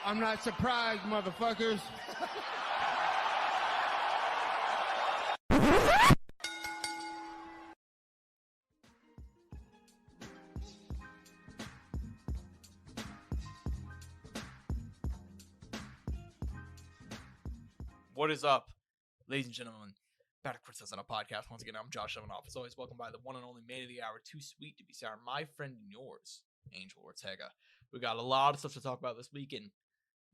I'm not surprised, motherfuckers. What is up, ladies and gentlemen? Back to Courtside Soundoff podcast. Once again, I'm Josh and Angel Ortega. As always, welcome by the one and only man of the hour, too sweet to be sour, my friend and yours, Angel Ortega. We got a lot of stuff to talk about this week, and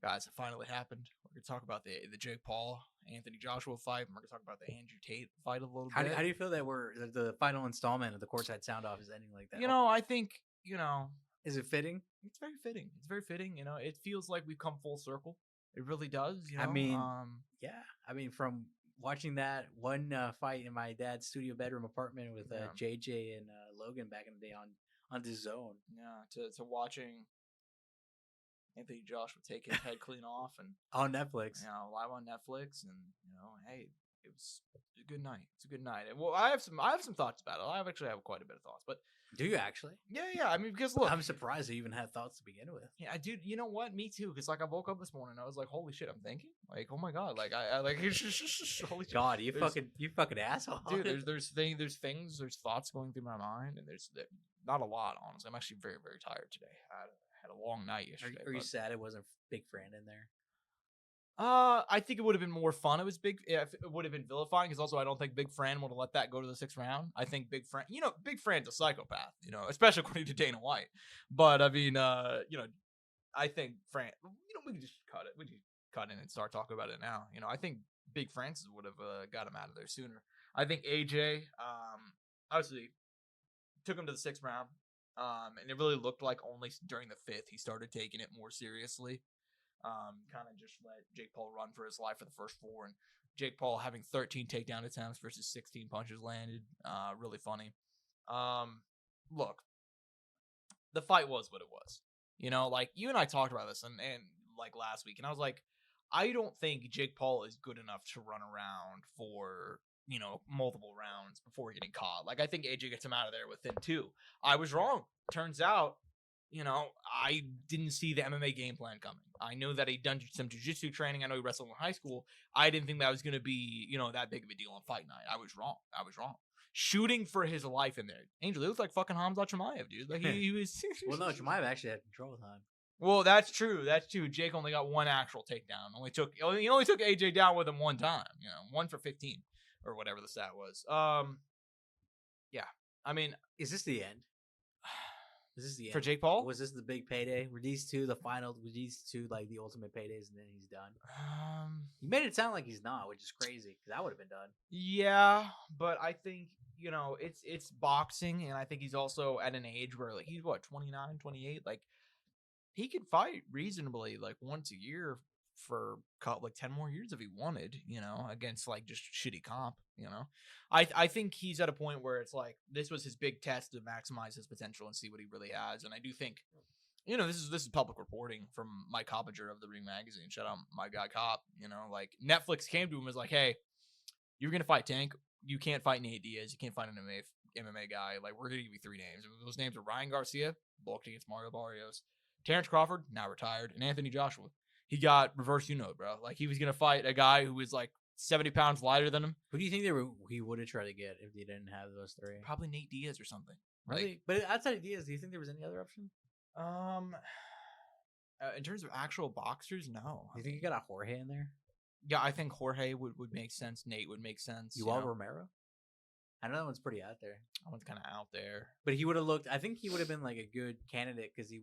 guys, it finally happened. We're going to talk about the Jake Paul, Anthony Joshua fight, and we're going to talk about the Andrew Tate fight a little bit. How do you feel that the final installment of the Courtside Soundoff is ending like that? I think, is it fitting? It's very fitting. It's very fitting. It feels like we've come full circle. It really does. Yeah. I mean, from watching that one fight in my dad's studio bedroom apartment with JJ and Logan back in the day on the Zone. Yeah, to watching Anthony Joshua take his head clean off and on Netflix. Live on Netflix, and hey, it was a good night. It's a good night. And well, I have some thoughts about it. I actually have quite a bit of thoughts, but do you actually? Yeah. I mean, because look, I'm surprised you even had thoughts to begin with. Yeah, dude. You know what? Me too. Because I woke up this morning, and I was like, "Holy shit!" I'm thinking, like, "Oh my god!" Like, I like, holy God, you fucking asshole, dude. There's thoughts going through my mind, and there's not a lot. Honestly, I'm actually very, very tired today. I had a long night yesterday. Are you sad it wasn't Big Fran in there? I think it would have been more fun. It would have been vilifying, because also I don't think Big Fran would have let that go to the 6th round. I think Big Fran's a psychopath, especially according to Dana White. But I mean, I think Fran, we can just cut it. We can cut in and start talking about it now. I think Big Francis would have got him out of there sooner. I think AJ, obviously, took him to the 6th round. And it really looked like only during the 5th he started taking it more seriously. Kind of just let Jake Paul run for his life for the first 4, and Jake Paul having 13 takedown attempts versus 16 punches landed. Really funny. Look, the fight was what it was. Like you and I talked about this and like last week, and I was like, I don't think Jake Paul is good enough to run around for multiple rounds before getting caught. Like, I think AJ gets him out of there within 2. I was wrong. Turns out, I didn't see the MMA game plan coming. I know that he'd done some jiu-jitsu training. I know he wrestled in high school. I didn't think that was going to be, that big of a deal on fight night. I was wrong. Shooting for his life in there. Angel, it was like fucking Hamza Chimaev, dude. Like, he was... Well, no, Chimaev actually had control of time. Well, that's true. Jake only got one actual takedown. He only took AJ down with him one time. 1 for 15. Or whatever the stat was. Yeah. I mean, is this the end? Is this the end for Jake Paul? Was this the big payday? Were these two the final? Were these two like the ultimate paydays, and then he's done? You made it sound like he's not, which is crazy because that would have been done. Yeah, but I think it's boxing, and I think he's also at an age where like he's 29, 28. Like he could fight reasonably like once a year for like 10 more years if he wanted, against like just shitty comp, I think he's at a point where it's like this was his big test to maximize his potential and see what he really has. And I do think, this is public reporting from Mike Coppinger of the Ring Magazine. Shout out my guy Cop. Like Netflix came to him and was like, hey, you're gonna fight Tank. You can't fight Nate Diaz. You can't fight an MMA guy. Like, we're gonna give you 3 names. Those names are Ryan Garcia, booked against Mario Barrios, Terrence Crawford, now retired, and Anthony Joshua. He got reverse bro. Like, he was going to fight a guy who was like 70 pounds lighter than him. Who do you think he would have tried to get if he didn't have those 3? Probably Nate Diaz or something. Really? But outside of Diaz, do you think there was any other option? In terms of actual boxers, no. You think you got a Jorge in there? Yeah, I think Jorge would make sense. Nate would make sense. Romero? I know that one's pretty out there. That one's kind of out there. But he would have looked... I think he would have been like a good candidate because he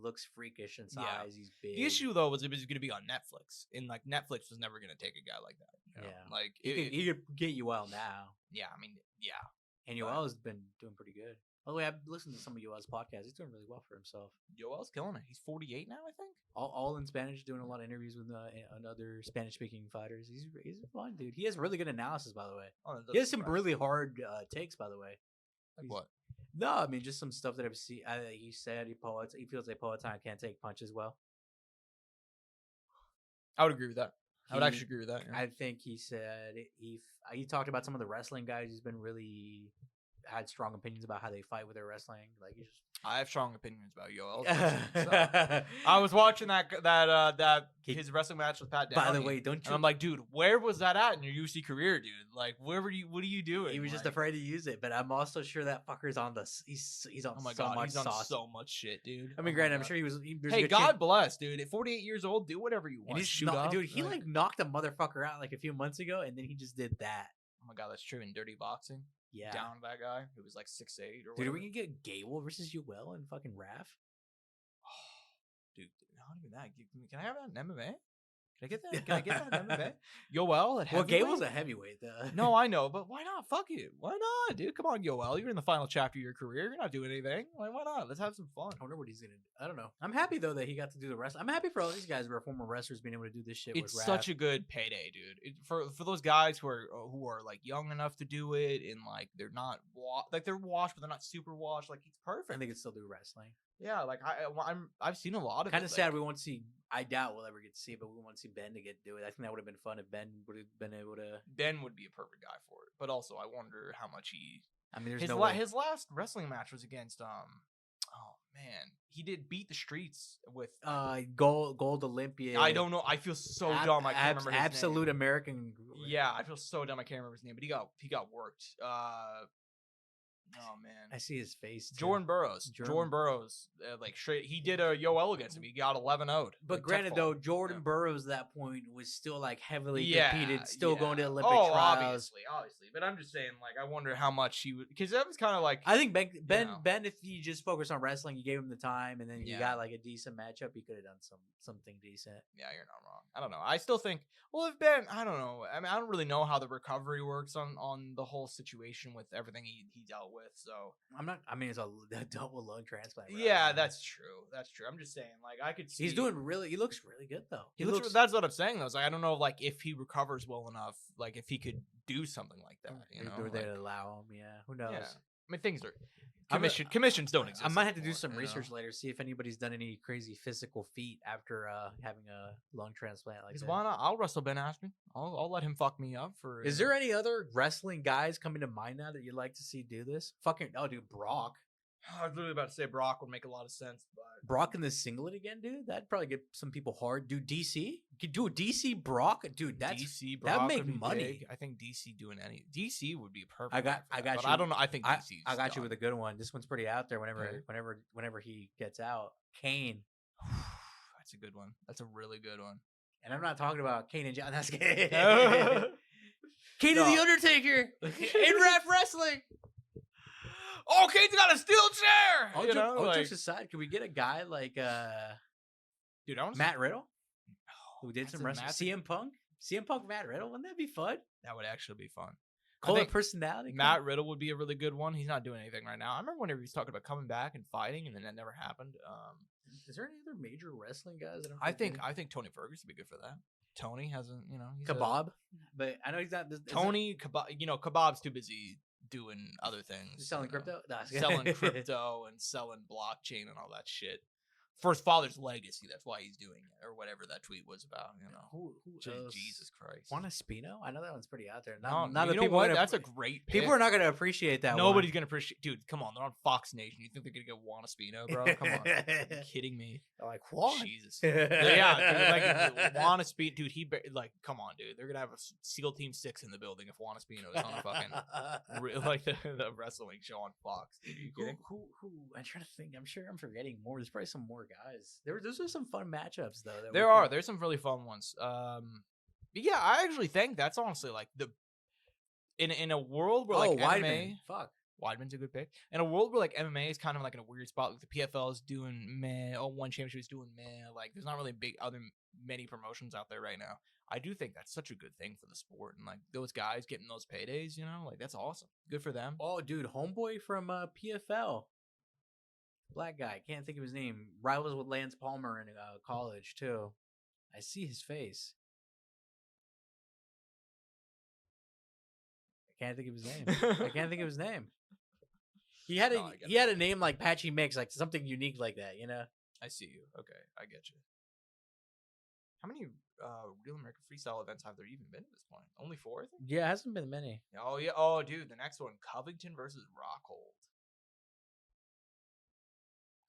looks freakish in size. Yeah. He's big. The issue, though, was it was going to be on Netflix. And, like, Netflix was never going to take a guy like that. Yeah. Like, he could get UL now. Yeah, I mean, yeah. And UL has been doing pretty good. By the way, I've listened to some of UL's podcasts. He's doing really well for himself. UL's killing it. He's 48 now, I think. All in Spanish, doing a lot of interviews with other Spanish-speaking fighters. He's a fun dude. He has really good analysis, by the way. Oh, he has some really hard takes, by the way. Like what? No, I mean, just some stuff that I've seen. He said he feels like Poatan can't take punches well. I would agree with that. I would actually agree with that. Yeah. I think he said he talked about some of the wrestling guys. He's been really had strong opinions about how they fight with their wrestling. Like, I have strong opinions about Yoel. So, I was watching that his wrestling match with Pat Downey. By the way, don't you? And I'm like, dude, where was that at in your UFC career, dude? Like, where were you? What are you doing? He was just Like, afraid to use it, but I'm also sure that fucker's on the. He's on oh my so god, much he's on sauce. so much shit, dude. I mean, Oh my granted, I'm God. sure he was. There's a Hey, good God chance- bless, dude. At 48 years old, do whatever you and want. he's Shoot not, up, dude. He like- like knocked a motherfucker out like a few months ago, and then he just did that. Oh my god, that's true. In Dirty Boxing, Yeah, down that guy who was like 6'8" or dude. whatever. We can get Gable versus Yoel and fucking Raph. Dude, not even that. Can I have that in MMA? Can I get that? Can I get that in MMA? Yoel at Well, heavyweight? Gable's a heavyweight though. No, I know, but why not? Fuck it. Why not, dude? Come on, Yoel. You're in the final chapter of your career. You're not doing anything. Like, why not? Let's have some fun. I wonder what he's gonna do. I don't know. I'm happy though that he got to do the rest. I'm happy for all these guys who are former wrestlers being able to do this shit. It's with such Raph. a good payday, dude. For those guys who are like young enough to do it and like they're not they're washed, but they're not super washed. Like it's perfect. And they can still do wrestling. Yeah, like I've seen a lot of Kind it. of sad we won't see. I doubt we'll ever get to see it, but we want to see Ben to get to do it. I think that would have been fun if Ben would have been able to. Ben would be a perfect guy for it, but also I wonder how much he. I mean, there's His no way. his last wrestling match was against Oh man, he did beat the streets with. Gold Olympia. I don't know. I feel so dumb. I can't remember his Absolute name. American. Yeah, I feel so dumb. I can't remember his name, but he got worked. Oh man, I see his face. Too. Jordan Burroughs. Jordan Burroughs, like straight. He did a Yoel against him. He got 11-0'd. But like, granted, tech though, fault. Jordan Yeah. Burroughs at that point was still like heavily Yeah, competed, still going to yeah. Olympic Oh, trials. obviously. But I'm just saying, like, I wonder how much he would, because that was kind of like. I think Ben, know. if you just focused on wrestling, you gave him the time, and then you Yeah. got like a decent matchup, he could have done something decent. Yeah, you're not wrong. I don't know. I still think. Well, if Ben, I don't know. I mean, I don't really know how the recovery works on the whole situation with everything he dealt with. So. I'm not. I mean, it's a double lung transplant. bro. Yeah, that's true. That's true. I'm just saying, like, I could see. He's doing really. He looks really good though. He looks. That's what I'm saying. Though. It's like I don't know, like, if he recovers well enough, like, if he could do something like that. You know, Or they like, allow him. Yeah, who knows? yeah. I mean, things are. I'm gonna- Commissions don't exist. I might have to do anymore, some you know? research later, see if anybody's done any crazy physical feat after having a lung transplant like Because that. why not? I'll wrestle Ben Askren. I'll let him fuck me up for. Is there any other wrestling guys coming to mind now that you'd like to see do this? Fucking dude, Brock. I was literally about to say Brock would make a lot of sense, but Brock in the singlet again, dude. That'd probably get some people hard. Dude, DC, dude, DC Brock, dude. That's DC that'd Brock make would be money. big. I think DC doing any DC would be perfect. I got but you. I don't know. I think DC. I got you with a good one. This one's pretty out there. Okay. Whenever he gets out, Kane. That's a good one. That's a really good one. And I'm not talking about Kane and John. That's Kane. No. Kane and the Undertaker in rap wrestling. Oh, Kane's got a steel chair. All You know, like, jokes aside, could we get a guy like dude, I want Matt Riddle, who did that's some a wrestling? massive- CM Punk, Matt Riddle. Wouldn't that be fun? that would actually be fun. I Call it think personality. Matt Riddle would be a really good one. He's not doing anything right now. I remember whenever he was talking about coming back and fighting, and then that never happened. Is there any other major wrestling guys? That I'm I think forgetting? Tony Ferguson would be good for that. Tony hasn't, he's Kebab, but I know he's not. Tony Kebab, Kebab's too busy doing other things. He's selling you know, crypto. No, selling crypto and selling blockchain and all that shit for his father's legacy. That's why he's doing it, or whatever that tweet was about. Who else? Jesus Christ. Juan Espino? I know that one's pretty out there. No, Not you that know people. what? Gonna- That's a great pick. people are not going to appreciate that. Nobody's gonna appreciate. Dude, come on, they're on Fox Nation. You think they're gonna get Juan Espino, bro? Come on, are you kidding me? They're like Juan. Jesus. Yeah, dude, like Juan Espino, dude. Come on, dude. They're gonna have a SEAL Team 6 in the building if Juan Espino is on a fucking like the wrestling show on Fox. Dude, are you kidding? Who? I'm trying to think. I'm sure I'm forgetting more. There's probably some more guys. Those are some fun matchups though. that we There are. could- There's some really fun ones. But yeah, I actually think that's honestly like in a world where like Weidman. MMA. Fuck. Weidman's a good pick. In a world where like MMA is kind of like in a weird spot, like the PFL is doing meh, one championship is doing meh. Like there's not really many promotions out there right now. I do think that's such a good thing for the sport, and like those guys getting those paydays, like that's awesome. Good for them. Oh, dude, homeboy from PFL. Black guy. Can't think of his name. Rivals with Lance Palmer in college too. I see his face. I can't think of his name. I can't think of his name. He had No, I get he had a name like Patchy Mix, like something unique like that, you know? I see you. Okay, I get you. How many Real American Freestyle events have there even been at this point? Only 4, I think. Yeah, it hasn't been many. Oh yeah. Oh, dude, the next one, Covington versus Rockhold.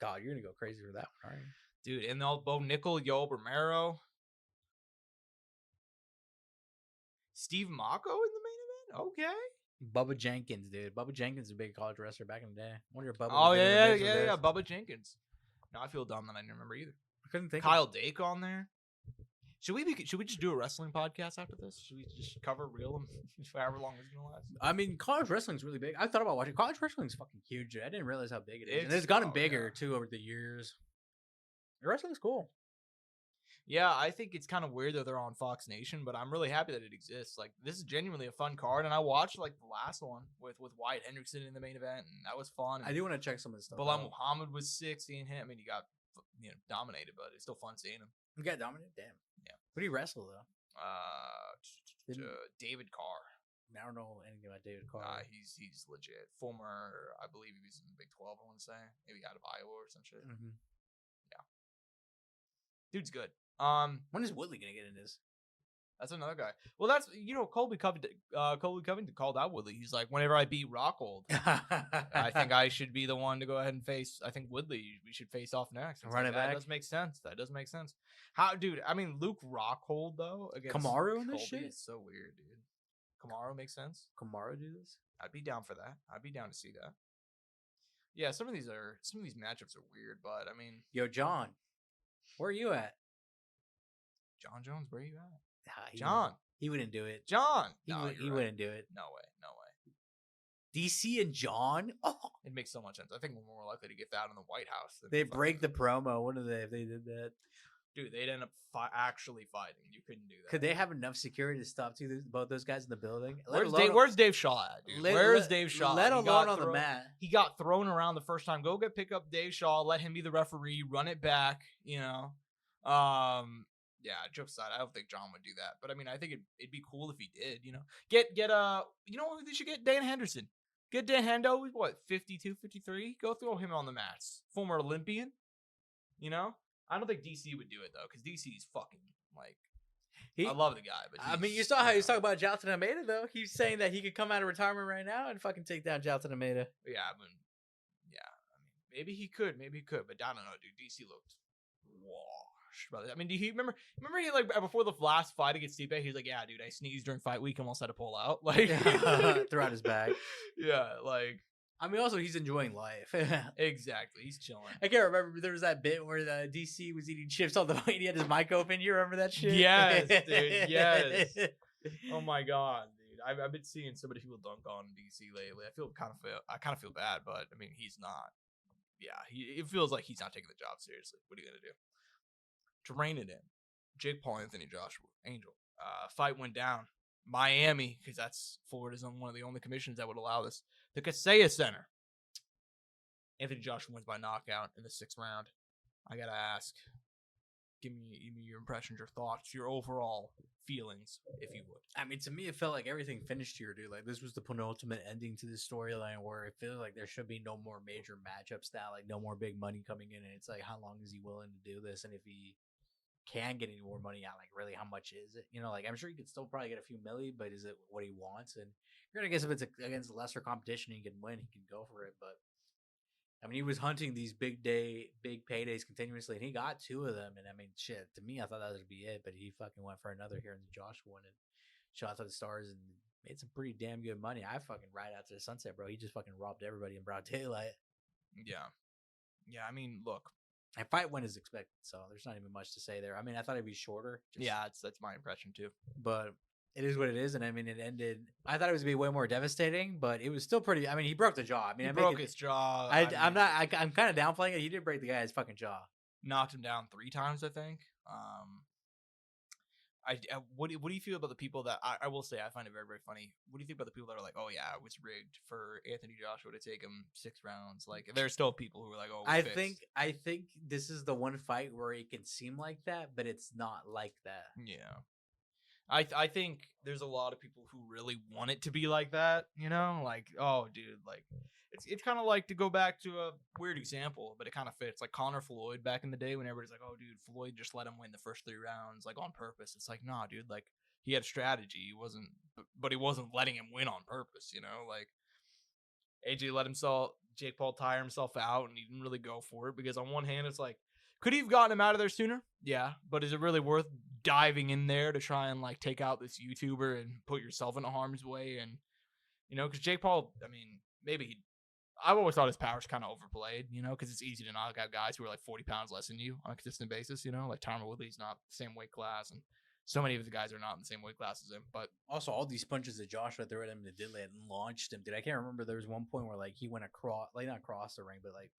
God, you're gonna go crazy for that one, aren't you? Dude, and they'll Bo Nickel, Yoel Romero, Steve Mocco in the main event. Okay. Bubba Jenkins, dude. Bubba Jenkins is a big college wrestler back in the day. I wonder if Bubba. Oh would get in the mix with yeah. this. Bubba Jenkins. No, I feel dumb that I didn't remember either. I couldn't think. Kyle Dake on there. Should we just do a wrestling podcast after this? Should we just cover real for however long it's gonna last? I mean, college wrestling's really big. I thought about watching college wrestling's fucking huge. Dude. I didn't realize how big it is. And it's gotten bigger too over the years. The wrestling's cool. Yeah, I think it's kind of weird that they're on Fox Nation, but I'm really happy that it exists. Like, this is genuinely a fun card, and I watched like the last one with Wyatt Hendrickson in the main event, and that was fun. I do want to check some of this stuff. Bilal Muhammad was sick seeing him. I mean, he got dominated, but it's still fun seeing him. You got dominated? Damn. Yeah. Who do you wrestle though? David Carr. I don't know anything about David Carr. He's legit. Former, I believe he was in the Big 12. I want to say maybe out of Iowa or some shit. Mm-hmm. Yeah, dude's good. When is Woodley gonna get in this? That's another guy. Well, that's Colby Covington called out Woodley. He's like, whenever I beat Rockhold, I think I should be the one to go ahead and face. I think Woodley we should face off next. Run it back. That does make sense. That does make sense. How, dude? I mean, Luke Rockhold though against Kamaru in this Colby shit. is so weird, dude. Kamaru makes sense. Kamaru do this? I'd be down for that. I'd be down to see that. Yeah, some of these matchups are weird, but I mean, yo, John, where are you at? John Jones, where are you at? John, he wouldn't do it. John, he right. wouldn't do it. No way. DC and John, it makes so much sense. I think we're more likely to get that in the White House. They break the promo. What are they if they did that? Dude, they'd end up actually fighting. You couldn't do that. Could they have enough security to stop both those guys in the building? Where's Dave Shaw at, dude? Where's Dave Shaw? Let alone on the mat. He got thrown around the first time. Go pick up Dave Shaw. Let him be the referee. Run it back. Yeah, jokes aside, I don't think John would do that. But I mean, I think it'd be cool if he did. Get they should get Dan Henderson. Get Dan Hendo. What 52, 53? Go throw him on the mats. Former Olympian. I don't think DC would do it though, because DC's fucking like. I love the guy, but I mean, you saw how he's talking about Jonathan Almeida though. He's saying that he could come out of retirement right now and fucking take down Jonathan Almeida. Yeah, I mean, maybe he could, but I don't know, dude. DC looked washed, brother. I mean, do you remember he like before the last fight against Stipe, he was like, "Yeah, dude, I sneezed during fight week, almost had to pull out." Like, threw out his bag. Yeah, like. I mean, also he's enjoying life. Exactly, he's chilling. I can't remember. There was that bit where the DC was eating chips on the way and he had his mic open. You remember that shit? Yes, dude. Yes. Oh my god, dude. I've been seeing so many people dunk on DC lately. I kind of feel bad, but I mean, he's not. Yeah, it feels like he's not taking the job seriously. What are you gonna do? To rein it in, Jake Paul, Anthony Joshua, Angel. Fight went down. Miami, because that's Florida's one of the only commissions that would allow this. The Kaseya Center. Anthony Joshua wins by knockout in the 6th round. I gotta ask, give me your impressions, your thoughts, your overall feelings, if you would. I mean, to me, it felt like everything finished here, dude. Like, this was the penultimate ending to this storyline where it feels like there should be no more major matchups now, like no more big money coming in. And it's like, how long is he willing to do this? And if he can get any more money out, like really how much is it? Like I'm sure he could still probably get a few milli, but is it what he wants? And you're gonna guess if it's against lesser competition he can win, he can go for it. But I mean, he was hunting these big paydays continuously, and he got 2 of them. And I mean, shit, to me I thought that would be it, but he fucking went for another here in the Joshua one and shot to the stars and made some pretty damn good money. I fucking ride out to the sunset, bro. He just fucking robbed everybody in broad daylight. Yeah, I mean, look, and fight went as expected, so there's not even much to say there. I mean, I thought it'd be shorter. That's my impression too. But it is what it is, and I mean, it ended. I thought it was gonna be way more devastating, but it was still pretty. I mean, he broke the jaw. I mean, he broke his jaw. I'm kind of downplaying it. He did break the guy's fucking jaw. Knocked him down 3 times, I think. What do you feel about the people that I will say I find it very, very funny. What do you think about the people that are like, oh yeah, it was rigged for Anthony Joshua to take him 6 rounds? Like, there's still people who are like, oh, I think this is the one fight where it can seem like that, but it's not like that. Yeah, I think there's a lot of people who really want it to be like that. Like, oh, dude, like. It's kind of like, to go back to a weird example, but it kind of fits. Like Conor Floyd back in the day when everybody's like, oh, dude, Floyd just let him win the first 3 rounds, like on purpose. It's like, nah, dude, like he had a strategy. He wasn't letting him win on purpose, Like AJ let Jake Paul tire himself out, and he didn't really go for it because on one hand, it's like, could he have gotten him out of there sooner? Yeah, but is it really worth diving in there to try and like take out this YouTuber and put yourself into harm's way? And because Jake Paul, I mean, I've always thought his power's kind of overplayed, because it's easy to knock out guys who are like 40 pounds less than you on a consistent basis, like Tyron Woodley's not the same weight class, and so many of the guys are not in the same weight class as him. But also, all these punches that Joshua threw at him that did and launched him. I can't remember. There was one point where like he went across, like not across the ring, but like,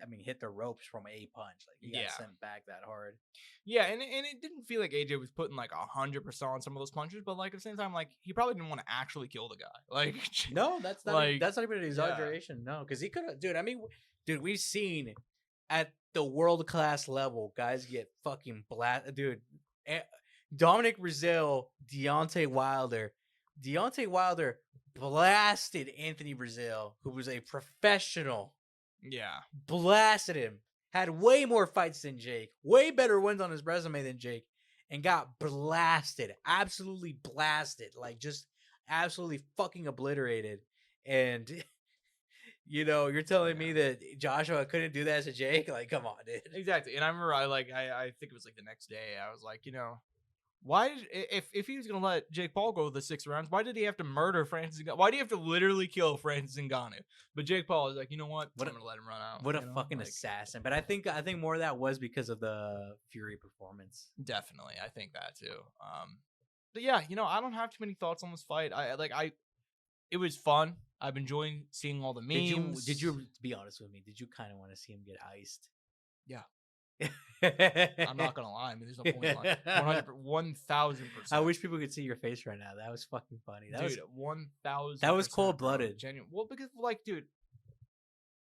I mean, hit the ropes from a punch. Like he got sent back that hard. Yeah, and it didn't feel like AJ was putting like 100% on some of those punches, but like at the same time, like he probably didn't want to actually kill the guy. Like no, that's not that's not even an exaggeration. Yeah. No, because he could have, dude. I mean, dude, we've seen at the world class level guys get fucking blasted, dude. Dominic Brazil, Deontay Wilder blasted Anthony Brazil, who was a professional. Yeah. Blasted him. Had way more fights than Jake. Way better wins on his resume than Jake. And got blasted. Absolutely blasted. Like, just absolutely fucking obliterated. And, you're telling me that Joshua couldn't do that to Jake? Like, come on, dude. Exactly. And I remember I think it was like the next day, I was like, why did if he was gonna let Jake Paul go the 6 rounds, why did he have to murder Francis Ngannou? Why do you have to literally kill Francis Ngannou? But Jake Paul is like, you know what? I'm gonna let him run out. What a fucking assassin! But I think more of that was because of the Fury performance. Definitely, I think that too. But yeah, I don't have too many thoughts on this fight. It was fun. I've been enjoying seeing all the memes. Did you be honest with me? Did you kind of want to see him get iced? Yeah. I'm not gonna lie. I mean, there's no point in lying. 1,000%. I wish people could see your face right now. That was fucking funny. That dude, 1,000. That was cold blooded. Genuine. Well, because dude,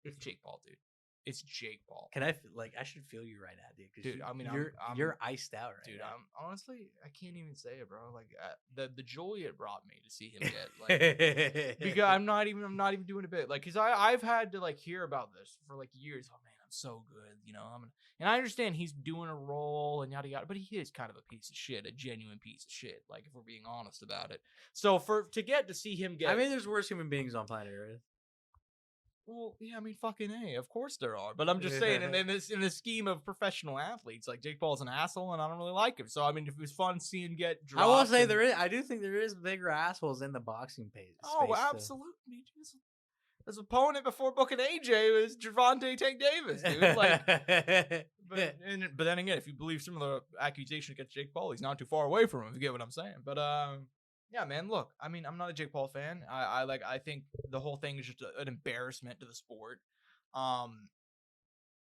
it's Jake Paul, dude. It's Jake Paul. Can I I should feel you right now, dude? Dude, I mean, you're iced out right dude, now. Honestly, I can't even say it, bro. Like the joy it brought me to see him get because I'm not even doing a bit because I've had to hear about this for years. Oh man, I'm so good, and I understand he's doing a role and yada yada, but he is kind of a piece of shit, a genuine piece of shit. Like if we're being honest about it. So to get to see him get, I mean, there's worse human beings on planet Earth. Well, yeah, I mean, fucking A, of course there are. But I'm just saying, in the scheme of professional athletes, like Jake Paul's an asshole, and I don't really like him. So I mean, if it was fun seeing him get dropped, I will say I do think there is bigger assholes in the boxing space. Oh, absolutely. His opponent before booking AJ was Gervonta Tank Davis, dude. But then again, if you believe some of the accusations against Jake Paul, he's not too far away from him. If you get what I'm saying, but yeah, man. Look, I mean, I'm not a Jake Paul fan. I think the whole thing is just an embarrassment to the sport.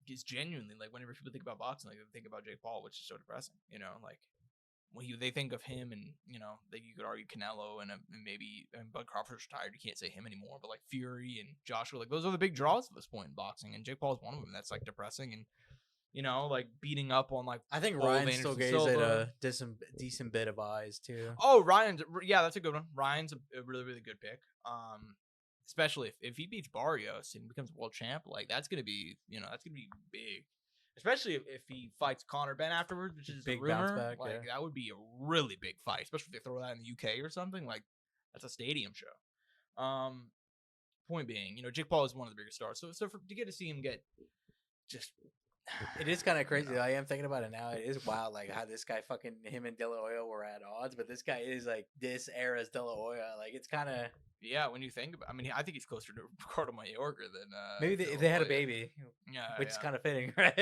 It's genuinely whenever people think about boxing, they think about Jake Paul, which is so depressing. When they think of him, and you could argue Canelo and maybe Bud Crawford's retired. You can't say him anymore, but Fury and Joshua, those are the big draws at this point in boxing, and Jake Paul is one of them. That's depressing and. Beating up on I think Ryan still gives it a decent bit of eyes too. Oh, that's a good one. Ryan's a really, really good pick. Especially if he beats Barrios and becomes world champ, that's gonna be big. Especially if he fights Conor Benn afterwards, which is big a rumor. Bounce back, that would be a really big fight, especially if they throw that in the UK or something. That's a stadium show. Point being, Jake Paul is one of the bigger stars, so to get to see him get just. It is kind of crazy. I am thinking about it now. It is wild, how this guy him and De La Hoya were at odds, but this guy is this era's De La Hoya. It's kind of when you think about. I mean, I think he's closer to Ricardo Mayorga than maybe if they had a baby. Yeah, which is kind of fitting, right?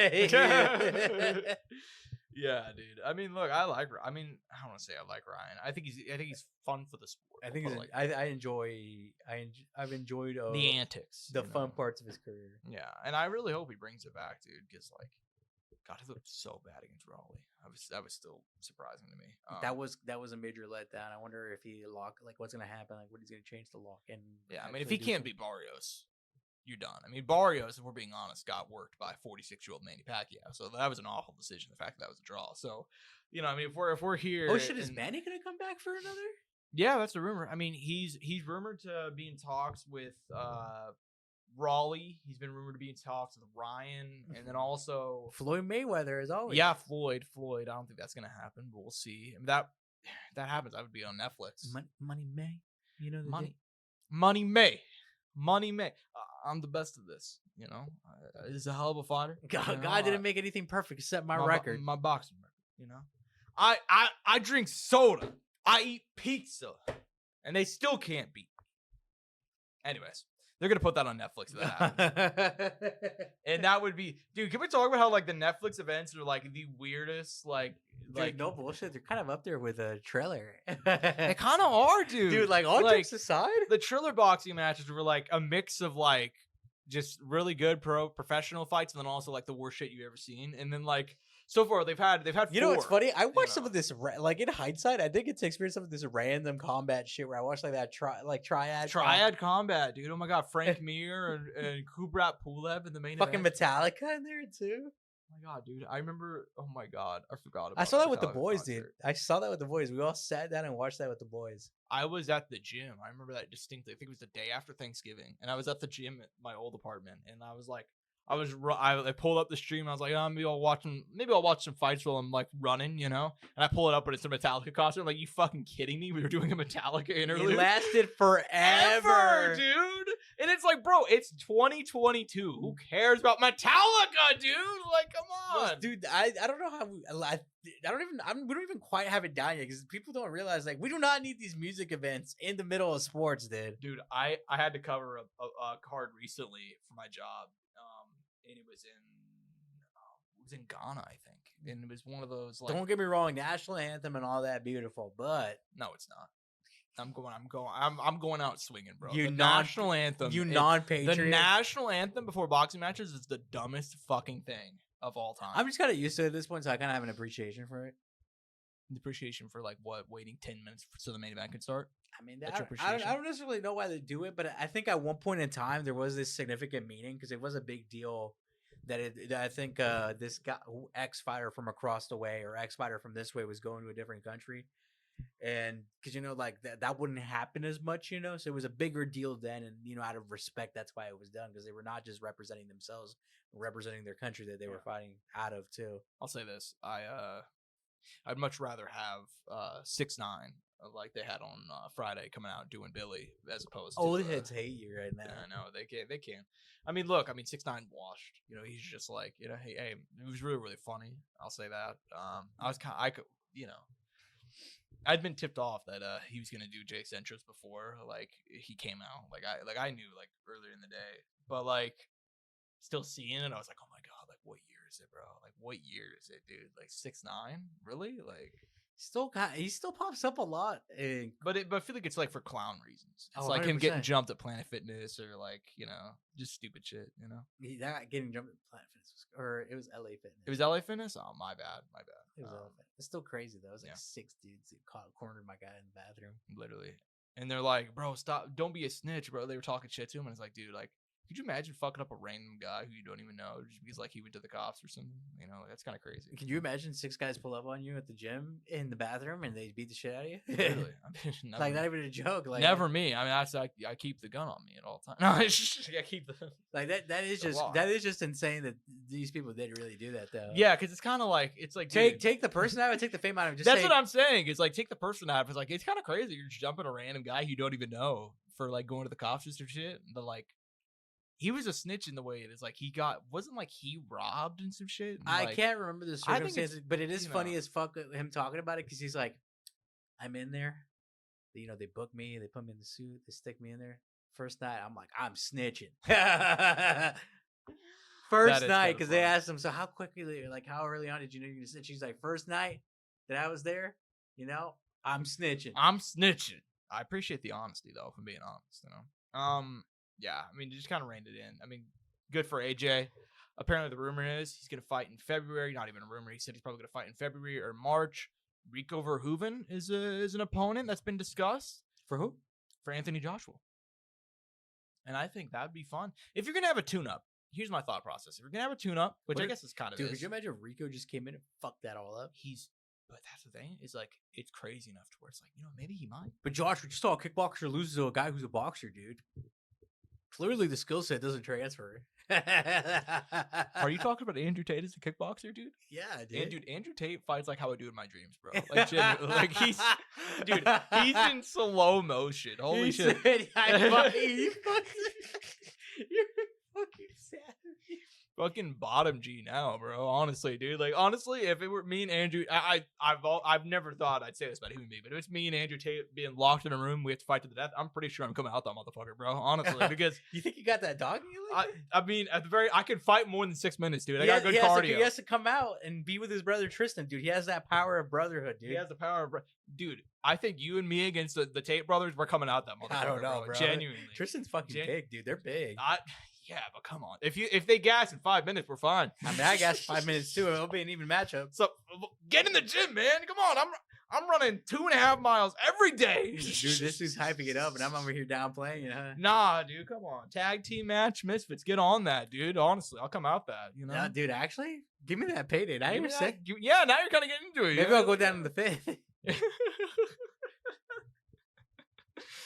Yeah, dude. I mean, look, I don't want to say I like Ryan. I think he's fun for the sport. I think I've enjoyed the antics, the fun parts of his career. Yeah, and I really hope he brings it back, dude. Because God, he looked so bad against Raleigh. That was still surprising to me. That was a major letdown. I wonder if he what's gonna happen, what he's gonna change the lock. And yeah, I mean, if he can't beat Barrios, you're done. I mean, Barrios, if we're being honest, got worked by 46-year-old Manny Pacquiao. So that was an awful decision. The fact that was a draw. So, I mean, if we're here, oh shit, is Manny gonna come back for another? Yeah, that's the rumor. I mean, he's rumored to be in talks with Raleigh. He's been rumored to be in talks with Ryan, and then also Floyd Mayweather, as always. Yeah, Floyd. I don't think that's gonna happen, but we'll see. I mean, that happens, that would be on Netflix. Money May, Money May. I'm the best of this. You know, he's a hell of a fighter. God, You know, God didn't make anything perfect except my record. my boxing record. You know, I drink soda. I eat pizza, and they still can't beat me. Anyways, they're gonna put that on Netflix if that happens. And that would be, dude. Can we talk about how like the Netflix events are like the weirdest, like Dude, no bullshit. They're kind of up there with a Triller. they kind of are, dude. Dude, like all jokes aside, the Triller boxing matches were like a mix of like just really good professional fights, and then also like the worst shit you ever seen. And then like so far they've had you know what's four, funny? I watched some of this like in hindsight. I think it's experienced some of this random combat shit where I watched like that triad combat, dude. Oh my god, Frank Mir and Kubrat Pulev in the main fucking event. Metallica in there too. Oh my god, dude! I remember. Oh my god, I forgot about. I saw that with the Metallica boys, concert. dude. I saw that with the boys. We all sat down and watched that with the boys. I was at the gym. I remember that distinctly. I think it was the day after Thanksgiving, and I was at the gym at my old apartment, and I was like, I pulled up the stream. And I was like, oh, maybe I'll watch some fights while I'm like running, you know. And I pull it up, and it's a Metallica concert. I'm like, you fucking kidding me? We were doing a Metallica interlude. It lasted forever, dude. And it's like, bro, it's 2022. Who cares about Metallica, dude? Like, come on, dude. I don't know how we don't even quite have it down yet because people don't realize like we do not need these music events in the middle of sports, dude. Dude, I had to cover a card recently for my job. And it was in Ghana, I think. And it was one of those like, don't get me wrong, national anthem and all that beautiful, but no, it's not. I'm going out swinging, bro. National anthem. You non-patriot. The national anthem before boxing matches is the dumbest fucking thing of all time. I'm just kind of used to it at this point, so I kind of have an appreciation for it. An appreciation for like what? Waiting 10 minutes so the main event can start. I mean, I don't necessarily know why they do it, but I think at one point in time there was this significant meaning because it was a big deal that I think this guy, X fighter from across the way or X fighter from this way was going to a different country. And because, you know, like that wouldn't happen as much, you know, so it was a bigger deal then. And, you know, out of respect, that's why it was done because they were not just representing themselves, but representing their country that they were fighting out of, too. I'll say this. I'd much rather have 6ix9ine like they had on Friday coming out doing Billy as opposed to old heads hate you right now. I know they can. I mean, look, 6ix9ine washed. You know, he's just like, you know, hey, it was really, really funny. I'll say that. I'd been tipped off that he was gonna do Jake's entrance before like he came out. I knew like earlier in the day, but like still seeing it, I was like, oh my god, like what year is it, bro? Like what year is it, dude? Like 6ix9ine, really? Like he still pops up a lot, but I feel like it's like for clown reasons. It's 100%. like him getting jumped at Planet Fitness or like, you know, just stupid shit, you know. That getting jumped at Planet Fitness or it was LA Fitness. It was LA Fitness. Oh my bad. It was LA Fitness. It's still crazy though. It was like 6 dudes who cornered my guy in the bathroom, literally. And they're like, bro, stop! Don't be a snitch, bro. They were talking shit to him, and it's like, dude, like, could you imagine fucking up a random guy who you don't even know just because like he went to the cops or something? You know, like, that's kind of crazy. Can you imagine 6 guys pull up on you at the gym in the bathroom and they beat the shit out of you? Literally, I mean, like not even a joke. Like never me. I mean, I keep the gun on me at all times. No, it's just, I keep the like that. That is just insane that these people did really do that though. Yeah, because it's kind of like it's like take the person out of it, take the fame out of it. That's what I'm saying. It's like take the person out of it. It's like it's kind of crazy. You're just jumping a random guy you don't even know for like going to the cops or shit. But like. He was a snitch in the way it is like he wasn't like he robbed and some shit. And, I can't remember the circumstances, but it is funny as fuck him talking about it because he's like, I'm in there. You know, they book me, they put me in the suit, they stick me in there. First night, I'm like, I'm snitching. First night, because they asked him, so how quickly, like how early on did you know you were gonna snitch? He's like, first night that I was there, you know, I'm snitching. I appreciate the honesty though, if I'm being honest, you know. Yeah, I mean, just kind of reined it in. I mean, good for AJ. Apparently, the rumor is he's going to fight in February. Not even a rumor. He said he's probably going to fight in February or March. Rico Verhoeven is an opponent that's been discussed. For who? For Anthony Joshua. And I think that'd be fun. If you're going to have a tune-up, here's my thought process. If you're going to have a tune-up, which I guess is kind of dude, could you imagine if Rico just came in and fucked that all up? But that's the thing. Is like, it's crazy enough to where it's like, you know, maybe he might. But Josh, we just saw a kickboxer lose to a guy who's a boxer, dude. Clearly, the skill set doesn't transfer. Are you talking about Andrew Tate as a kickboxer, dude? Yeah, dude. Andrew Tate fights like how I do in my dreams, bro. Like, like he's in slow motion. Holy shit! You're fucking sad. Fucking bottom G now, bro. Honestly, dude. Like, honestly, if it were me and Andrew, I've never thought I'd say this about human being, but if it's me and Andrew Tate being locked in a room, we have to fight to the death. I'm pretty sure I'm coming out that motherfucker, bro. Honestly, because You think you got that dog in you? I mean, at the very, I could fight more than 6 minutes, dude. I got good cardio. He has to come out and be with his brother Tristan, dude. He has that power of brotherhood, dude. He has the power of, dude. I think you and me against the Tate brothers, we're coming out that motherfucker. I don't know, bro. Genuinely, Tristan's fucking big, dude. They're big. Yeah, but come on. If they gas in 5 minutes, we're fine. I mean, I guess 5 minutes too. It'll be an even matchup. So get in the gym, man. Come on. I'm running 2.5 miles every day. Dude, this dude's hyping it up, and I'm over here downplaying, you know? Nah, dude, come on. Tag team match, Misfits. Get on that, dude. Honestly, I'll come out that, you know? No, dude, actually, give me that payday. Now you're sick. Yeah, now you're kind of getting into it. Maybe I'll go down to the 5th.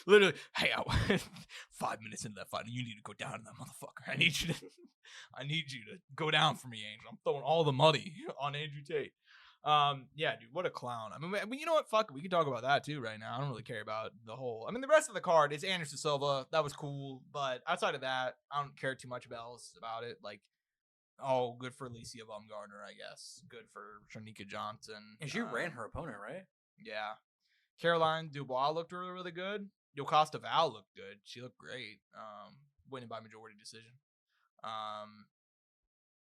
Literally, hey, 5 minutes into that fight, you need to go down to that motherfucker. I need you to go down for me, Angel. I'm throwing all the money on Andrew Tate. Yeah, dude, what a clown. I mean, you know what? Fuck it. We can talk about that too right now. I don't really care about the whole. I mean, the rest of the card is Anderson Silva. That was cool, but outside of that, I don't care too much else about it. Like, oh, good for Alicia Baumgartner, I guess. Good for Shanika Johnson. And she ran her opponent, right? Yeah. Caroline Dubois looked really, really good. Yokasta Val looked good. She looked great. Winning by majority decision.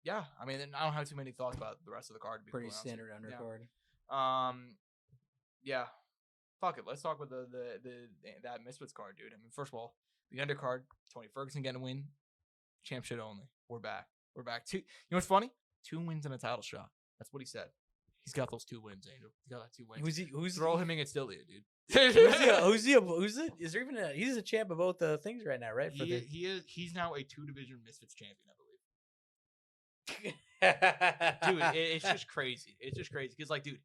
Yeah, I mean, I don't have too many thoughts about the rest of the card. Pretty standard undercard. Yeah. Fuck it. Let's talk about that Misfits card, dude. I mean, first of all, the undercard, Tony Ferguson getting a win. Champ shit only. We're back. You know what's funny? 2 wins and a title shot. That's what he said. He's got those 2 wins, Angel. He's got that 2 wins. Who's throw him in against Stilia, dude. Who's it? Is there even he's a champ of both things right now, right? He's now a 2-division Misfits champion, I believe. Dude, it's just crazy. It's just crazy because, like, dude,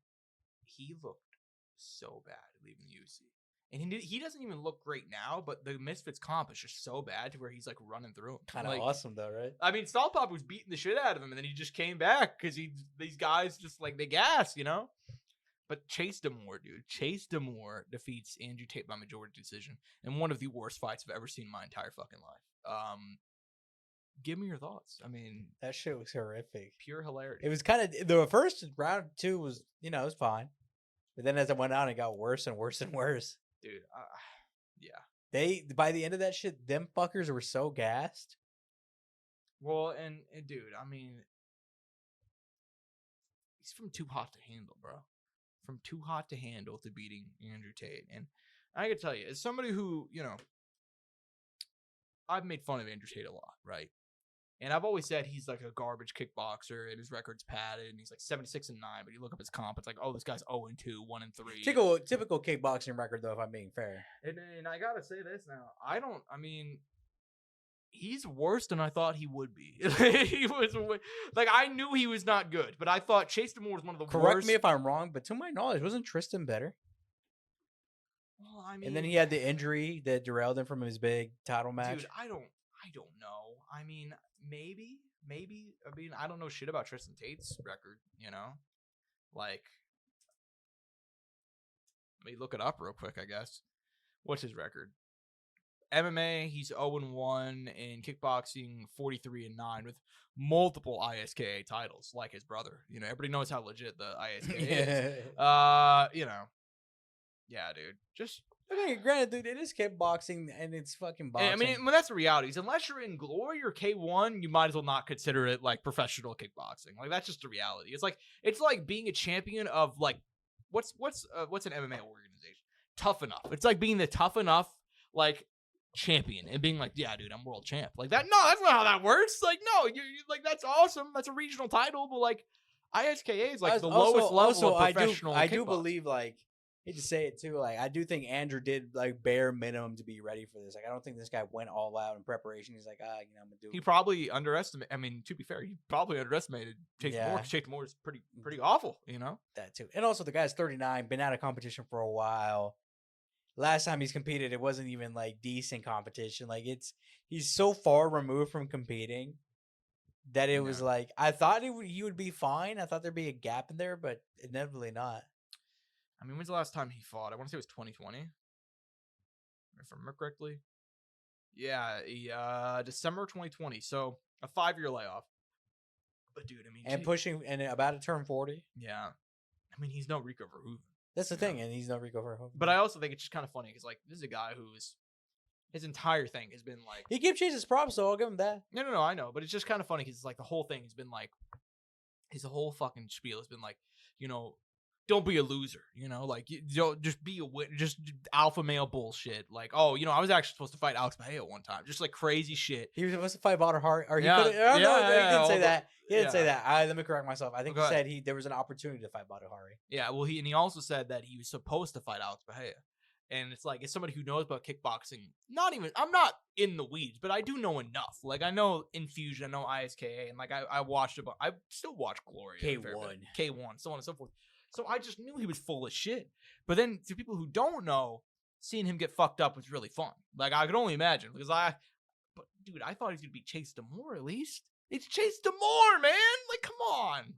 he looked so bad leaving the UC, and he doesn't even look great now. But the Misfits comp is just so bad to where he's like running through him. Kind of like, awesome though, right? I mean, Stolpop was beating the shit out of him, and then he just came back because these guys just like they gas, you know. But Chase Demore, dude. Chase Demore defeats Andrew Tate by majority decision in one of the worst fights I've ever seen in my entire fucking life. Give me your thoughts. I mean, that shit was horrific. Pure hilarity. It was kind of the first round 2 was, it was fine, but then as it went on, it got worse and worse and worse. Dude, yeah. They by the end of that shit, them fuckers were so gassed. Well, and dude, I mean, he's from Too Hot to Handle, bro. From Too Hot to Handle to beating Andrew Tate, and I can tell you, as somebody who, I've made fun of Andrew Tate a lot, right? And I've always said he's like a garbage kickboxer and his record's padded and he's like 76-9, but you look up his comp, it's like, oh, this guy's 0-2, 1-3. Typical kickboxing record though, if I'm being fair. And I gotta say this now. He's worse than I thought he would be. He was like, I knew he was not good, but I thought Chase Demore was one of the worst. Correct me if I'm wrong, but to my knowledge, wasn't Tristan better? Well, I mean, and then he had the injury that derailed him from his big title match. Dude, I don't know. I mean, maybe. I mean, I don't know shit about Tristan Tate's record, Like, let me look it up real quick, I guess. What's his record? MMA, he's 0-1, in kickboxing, 43-9 with multiple ISKA titles, like his brother. Everybody knows how legit the ISKA is. Yeah, dude. Just. Okay, granted, dude, it is kickboxing and it's fucking boxing. I mean, that's the reality. Unless you're in Glory or K1, you might as well not consider it like professional kickboxing. Like, that's just the reality. It's like being a champion of like what's an MMA organization? Tough Enough. It's like being the Tough Enough like champion and being like, yeah, dude, I'm world champ. Like that. No, that's not how that works. Like, no, you like that's awesome. That's a regional title, but like ISKA is like the lowest level of professional. I do believe like. I hate to say it too, like I do think Andrew did like bare minimum to be ready for this. Like I don't think this guy went all out in preparation. He's like, I'm gonna do it. He probably underestimated. I mean, to be fair, he probably underestimated Chase Demore. Chase Demore is pretty awful, That too, and also the guy's 39, been out of competition for a while. Last time he's competed, it wasn't even like decent competition. Like he's so far removed from competing that it was like I thought he would be fine. I thought there'd be a gap in there, but inevitably not. I mean, when's the last time he fought? I want to say it was 2020. If I remember correctly. Yeah, December 2020. So a 5-year layoff. But dude, I mean, And pushing and about to turn 40. yeah, I mean, he's no Rico Verhoeven. That's the you thing, know? and he's no Rico Verhoeven. But I also think it's just kind of funny because like this is a guy who's his entire thing has been like he keeps chasing his props, so I'll give him that. no, I know, but it's just kind of funny because it's like the whole thing has been like his whole fucking spiel has been like, you know, don't be a loser, you know, like you don't just be a just alpha male bullshit. Like, oh, you know, I was actually supposed to fight Alex Bahia one time, just like crazy shit. He was supposed to fight Bonner Hart, or he Yeah, could. yeah, No, he didn't say although- that. He didn't say yeah. that. Let me correct myself. I think Go he ahead. said there was an opportunity to fight Bonner Hart. Yeah, well, he also said that he was supposed to fight Alex Bahia. And it's like, as somebody who knows about kickboxing, I'm not in the weeds, but I do know enough. Like, I know Infusion, I know ISKA, and like, I watched it, I still watch Glory. K1, so on and so forth. So I just knew he was full of shit. But then, to people who don't know, seeing him get fucked up was really fun. Like, I could only imagine, because but dude, I thought he was going to be Chase Demore at least. It's Chase Demore, man! Like, come on.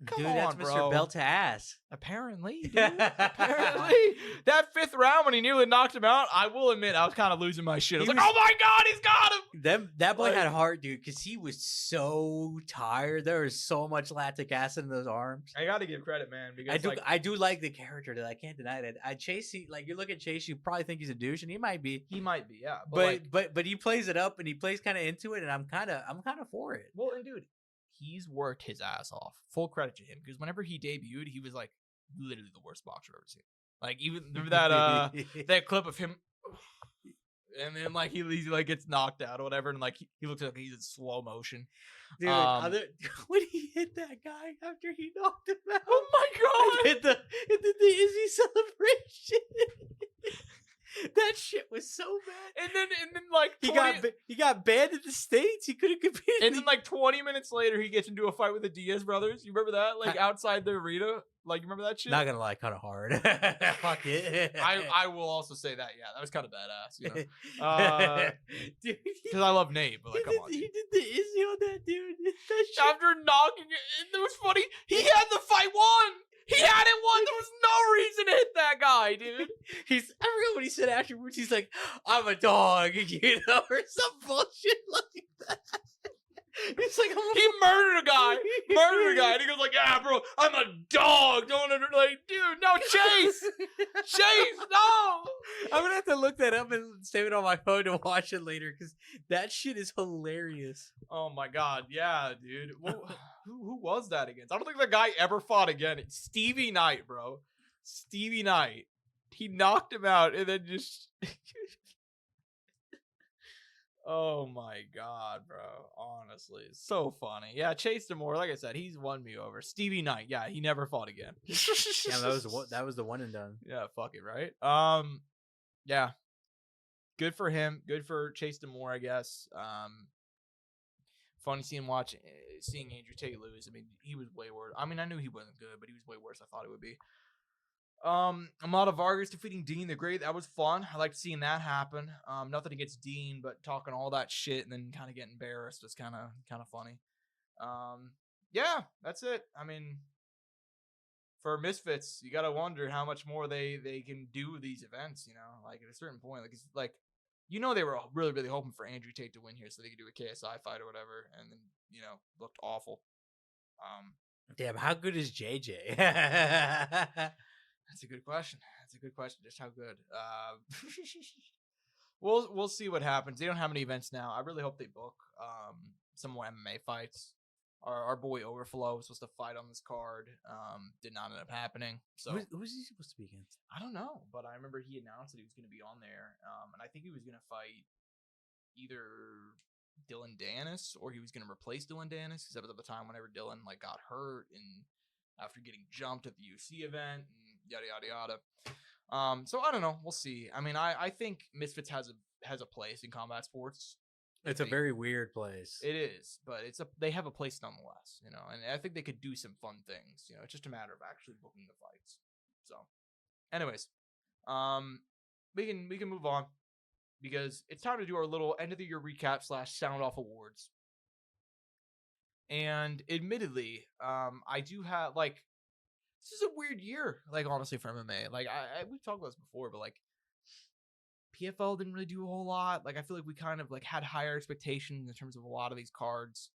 Come on, that's bro. Mr. Belt to ass. Apparently, dude. Apparently. That 5th round when he nearly knocked him out, I will admit, I was kind of losing my shit. I was like, oh my God, he's got him! That boy Like- had heart, dude, because he was so tired. There was so much lactic acid in those arms. I got to give credit, man. Because I do like the character, that I can't deny that. Chase, like, you look at Chase, you probably think he's a douche, and he might be. he might be, yeah. But he plays it up, and he plays kind of into it, and I'm kind of for it. Well, and dude, he's worked his ass off. Full credit to him, because whenever he debuted, he was like literally the worst boxer I've ever seen. Like, even remember that that clip of him, and then like he like gets knocked out or whatever, and like he looks like he's in slow motion. Dude, when he hit that guy after he knocked him out, Oh my God! and did the Izzy celebration. That shit was so bad. And then like He got banned in the States. He couldn't compete. and then like 20 minutes later, he gets into a fight with the Diaz brothers. You remember that? Like outside the arena. Like, you remember that shit? Not gonna lie, kind of hard. Fuck it. I will also say that, yeah, that was kind of badass, you know. Dude, Because I love Nate, but like, come on. he Dude. did the Izzy on that dude. That shit. After knocking it was funny. He had the fight won. He had it won. There was no reason to hit that guy, dude. I forgot what he said afterwards. He's like, I'm a dog, you know, or some bullshit like that. He's like, He murdered a guy. And he goes like, yeah, bro, I'm a dog. Don't like, dude, no, Chase. Chase, no. I'm gonna have to look that up and save it on my phone to watch it later, because that shit is hilarious. Oh my God, yeah, dude. Who was that against? I don't think the guy ever fought again. It's Stevie Knight, bro. Stevie Knight. He knocked him out and then just. Oh my God, bro. Honestly, it's so funny. Yeah, Chase Demore, like I said, he's won me over. Stevie Knight, yeah, he never fought again. Yeah, that was the one and done. Yeah, fuck it, right? Yeah. Good for him. Good for Chase Demore, I guess. Funny seeing Andrew Tate lose. I mean, he was way worse. I mean, I knew he wasn't good, but he was way worse than I thought it would be. Amada Vargas defeating Dean the Great. That was fun. I liked seeing that happen. Nothing against Dean, but talking all that shit and then kind of getting embarrassed was kind of funny. Yeah, that's it. I mean, for Misfits, you gotta wonder how much more they can do these events. You know, like at a certain point, like it's like, you know, they were really really hoping for Andrew Tate to win here so they could do a KSI fight or whatever, and then looked awful. Damn, how good is JJ? That's a good question. Just how good? We'll see what happens. They don't have any events now. I really hope they book some more MMA fights. Our boy Overflow was supposed to fight on this card. Did not end up happening. So who's he supposed to be against? I don't know, but I remember he announced that he was going to be on there. And I think he was going to fight either Dylan Dennis or he was going to replace Dylan Dennis, because that was at the time whenever Dylan like got hurt and after getting jumped at the UFC event and yada yada yada. So I don't know. We'll see. I mean, I think Misfits has a place in combat sports. It's a very weird place. It is, but they have a place nonetheless, you know. And I think they could do some fun things. You know, it's just a matter of actually booking the fights. So, anyways, we can move on because it's time to do our little end of the year recap / Soundoff awards. And admittedly, I do have like. This is a weird year, like honestly, for MMA. Like we've talked about this before, but like PFL didn't really do a whole lot. Like, I feel like we kind of like had higher expectations in terms of a lot of these cards.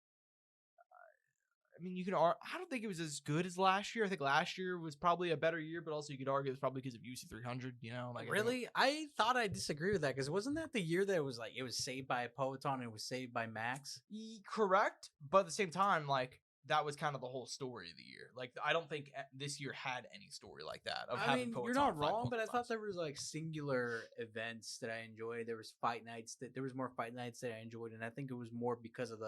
I mean, I don't think it was as good as last year. I think last year was probably a better year, but also you could argue it's probably because of UC 300. You know, like Really, I thought I disagree with that because wasn't that the year that it was saved by Poeton and it was saved by Max? Correct, but at the same time, like that was kind of the whole story of the year. Like, I don't think this year had any story like that. I mean, you're not wrong, but I thought there was like singular events that I enjoyed. There was more fight nights that I enjoyed, and I think it was more because of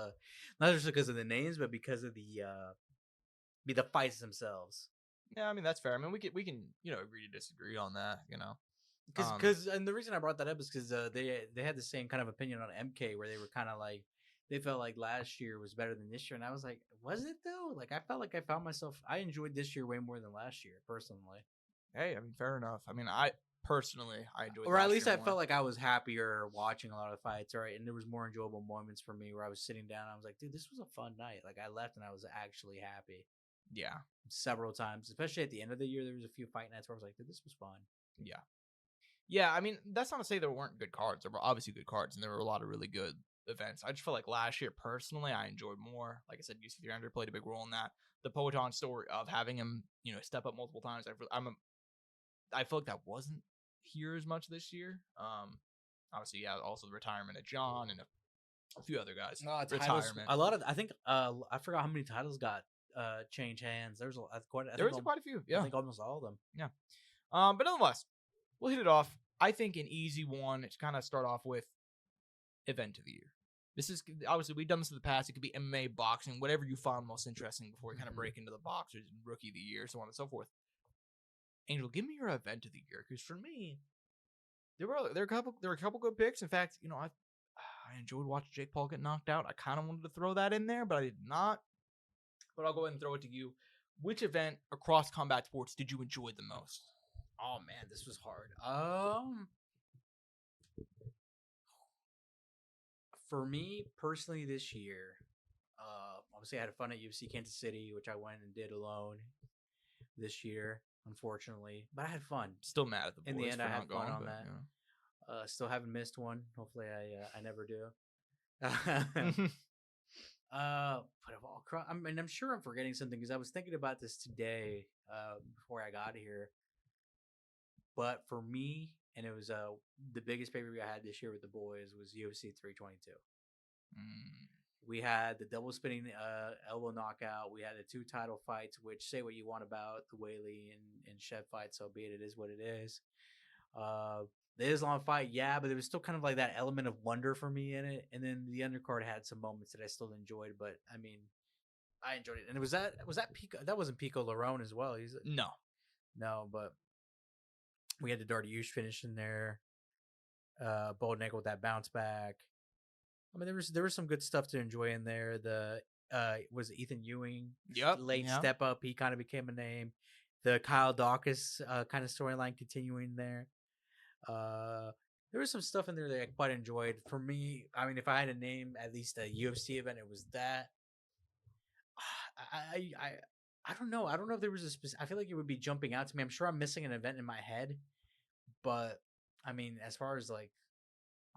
not just because of the names, but because of the fights themselves. Yeah, I mean that's fair. I mean we can agree to disagree on that. Because and the reason I brought that up is because they had the same kind of opinion on MK where they were kind of like they felt like last year was better than this year, and I was like, was it though? Like I felt like I enjoyed this year way more than last year personally. Hey, I mean fair enough. I mean I enjoyed, or at least I felt like I was happier watching a lot of the fights, right? And there was more enjoyable moments for me where I was sitting down. I was like, dude, this was a fun night. Like I left and I was actually happy. Yeah, several times, especially at the end of the year. There was a few fight nights where I was like, dude, this was fun. Yeah. I mean, that's not to say there weren't good cards. There were obviously good cards, and there were a lot of really good events. I just feel like last year, personally, I enjoyed more. Like I said, UC 300 played a big role in that. The Poeton story of having him, step up multiple times. I feel like that wasn't here as much this year. Obviously, yeah. Also, the retirement of John and a few other guys. Retirement. A lot of, I think, I forgot how many titles got change hands. There was quite a few. Yeah, I think almost all of them. Yeah. But nonetheless, we'll hit it off. I think an easy one to kind of start off with event of the year. This is obviously we've done this in the past. It could be MMA, boxing, whatever you found most interesting before we kind of break into the boxers and rookie of the year, so on and so forth. Angel, give me your event of the year, because for me, there were a couple good picks. In fact, I enjoyed watching Jake Paul get knocked out. I kind of wanted to throw that in there, but I did not. But I'll go ahead and throw it to you. Which event across combat sports did you enjoy the most? Oh man, this was hard. For me personally, this year, obviously I had fun at UFC Kansas City, which I went and did alone this year, unfortunately. But I had fun. Still mad at the boys in the end. For I not had fun going, on but, that. Still haven't missed one. Hopefully, I never do. But of all, I'm sure I'm forgetting something because I was thinking about this today before I got here. But for me, and it was the biggest pay-per-view I had this year with the boys was UFC 322. We had the double spinning elbow knockout. We had the 2 title fights, which say what you want about the Whaley and Shed fight, so be it. It is what it is. The Islam fight, yeah, but there was still kind of like that element of wonder for me in it. And then the undercard had some moments that I still enjoyed, but I mean, I enjoyed it. And was that Pico? That wasn't Pico Larone as well. No, but we had the Dardeuche finish in there. Boldneck with that bounce back. I mean, there was some good stuff to enjoy in there. Was Ethan Ewing late step up? He kind of became a name. The Kyle Dawkins kind of storyline continuing there. There was some stuff in there that I quite enjoyed. For me, I mean, if I had to name at least a UFC event, it was that. I don't know. I don't know if there was a specific. I feel like it would be jumping out to me. I'm sure I'm missing an event in my head, but I mean, as far as like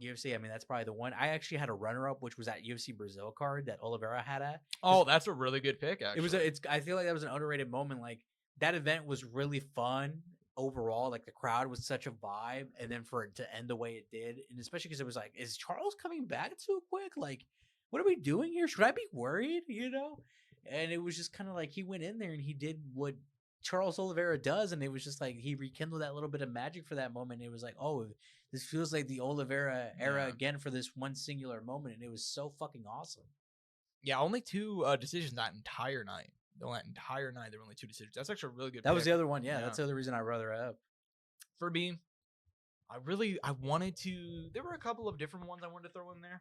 UFC, I mean, that's probably the one. I actually had a runner-up, which was that UFC Brazil card that Oliveira had at. Oh, that's a really good pick. Actually, I feel like that was an underrated moment. Like that event was really fun overall. Like the crowd was such a vibe, and then for it to end the way it did, and especially because it was like, is Charles coming back too quick? Like, what are we doing here? Should I be worried? And it was just kind of like he went in there and he did what Charles Oliveira does, and it was just like he rekindled that little bit of magic for that moment. It was like, oh, this feels like the Oliveira era again for this one singular moment, and it was so fucking awesome. Yeah, only 2 decisions that entire night. That entire night, there were only 2 decisions. That's actually a really good. That was the other one. Yeah, that's the other reason I rather have. For me, I wanted to. There were a couple of different ones I wanted to throw in there.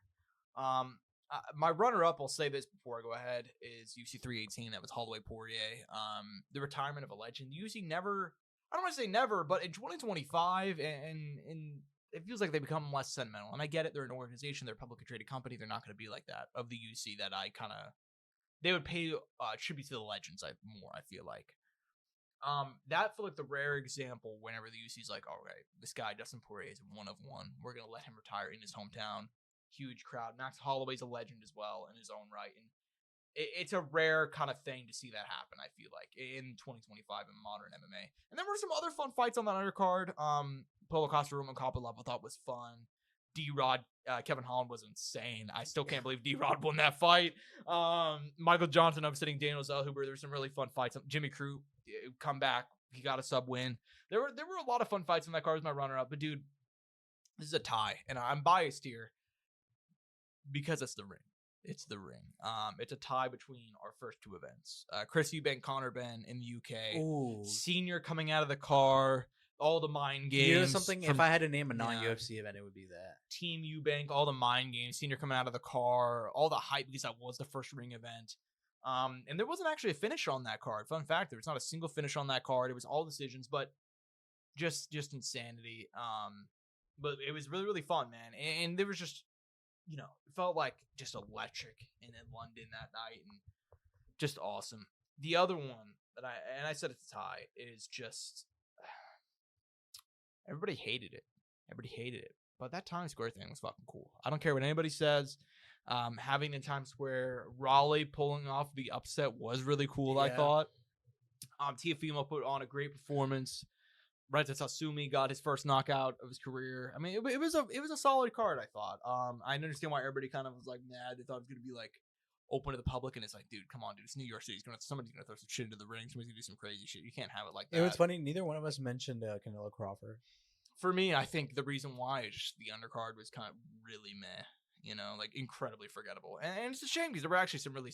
My runner-up, I'll say this before I go ahead, is UFC 318. That was Holloway Poirier. The retirement of a legend. UFC never, I don't want to say never, but in 2025, and it feels like they become less sentimental. And I get it. They're an organization. They're a publicly traded company. They're not going to be like that of the UFC that I kind of, they would pay tribute to the legends more, I feel like. That felt like the rare example whenever the UC's like, all right, this guy Dustin Poirier is one of one. We're gonna let him retire in his hometown. Huge crowd. Max Holloway's a legend as well in his own right, and it's a rare kind of thing to see that happen. I feel like in 2025 in modern MMA, and there were some other fun fights on that undercard. Polo Costa Roman Kopylov I thought was fun. D-Rod, Kevin Holland was insane. I still can't believe D-Rod won that fight. Michael Johnson upsetting Daniel Zellhuber. There's some really fun fights. Jimmy Crute come back. He got a sub win. There were a lot of fun fights in that card as my runner-up. But dude, this is a tie, and I'm biased here because it's the ring. It's the ring. It's a tie between our first two events. Chris Eubank, Conor Benn in the UK. Ooh. Senior coming out of the car. All the mind games. You know something? If I had to name a non-UFC event, it would be that. Team Eubank, all the mind games. Senior coming out of the car. All the hype because that was the first ring event. And there wasn't actually a finish on that card. Fun fact, there was not a single finish on that card. It was all decisions, but just insanity. But it was really, really fun, man. And there was just, it felt like just electric in London that night and just awesome. The other one that I said it's a tie is just everybody hated it. But that Times Square thing was fucking cool. I don't care what anybody says. Having in Times Square, Raleigh pulling off the upset was really cool, I thought. Teofimo put on a great performance. Reza Tatsumi got his first knockout of his career. I mean, it was a solid card, I thought. I understand why everybody kind of was like mad. They thought it was going to be like open to the public, and it's like, dude, come on, dude. It's New York City. Somebody's going to throw some shit into the ring. Somebody's going to do some crazy shit. You can't have it like that. It was funny. Neither one of us mentioned Canelo Crawford. For me, I think the reason why is just the undercard was kind of really meh. Like incredibly forgettable. And it's a shame because there were actually some really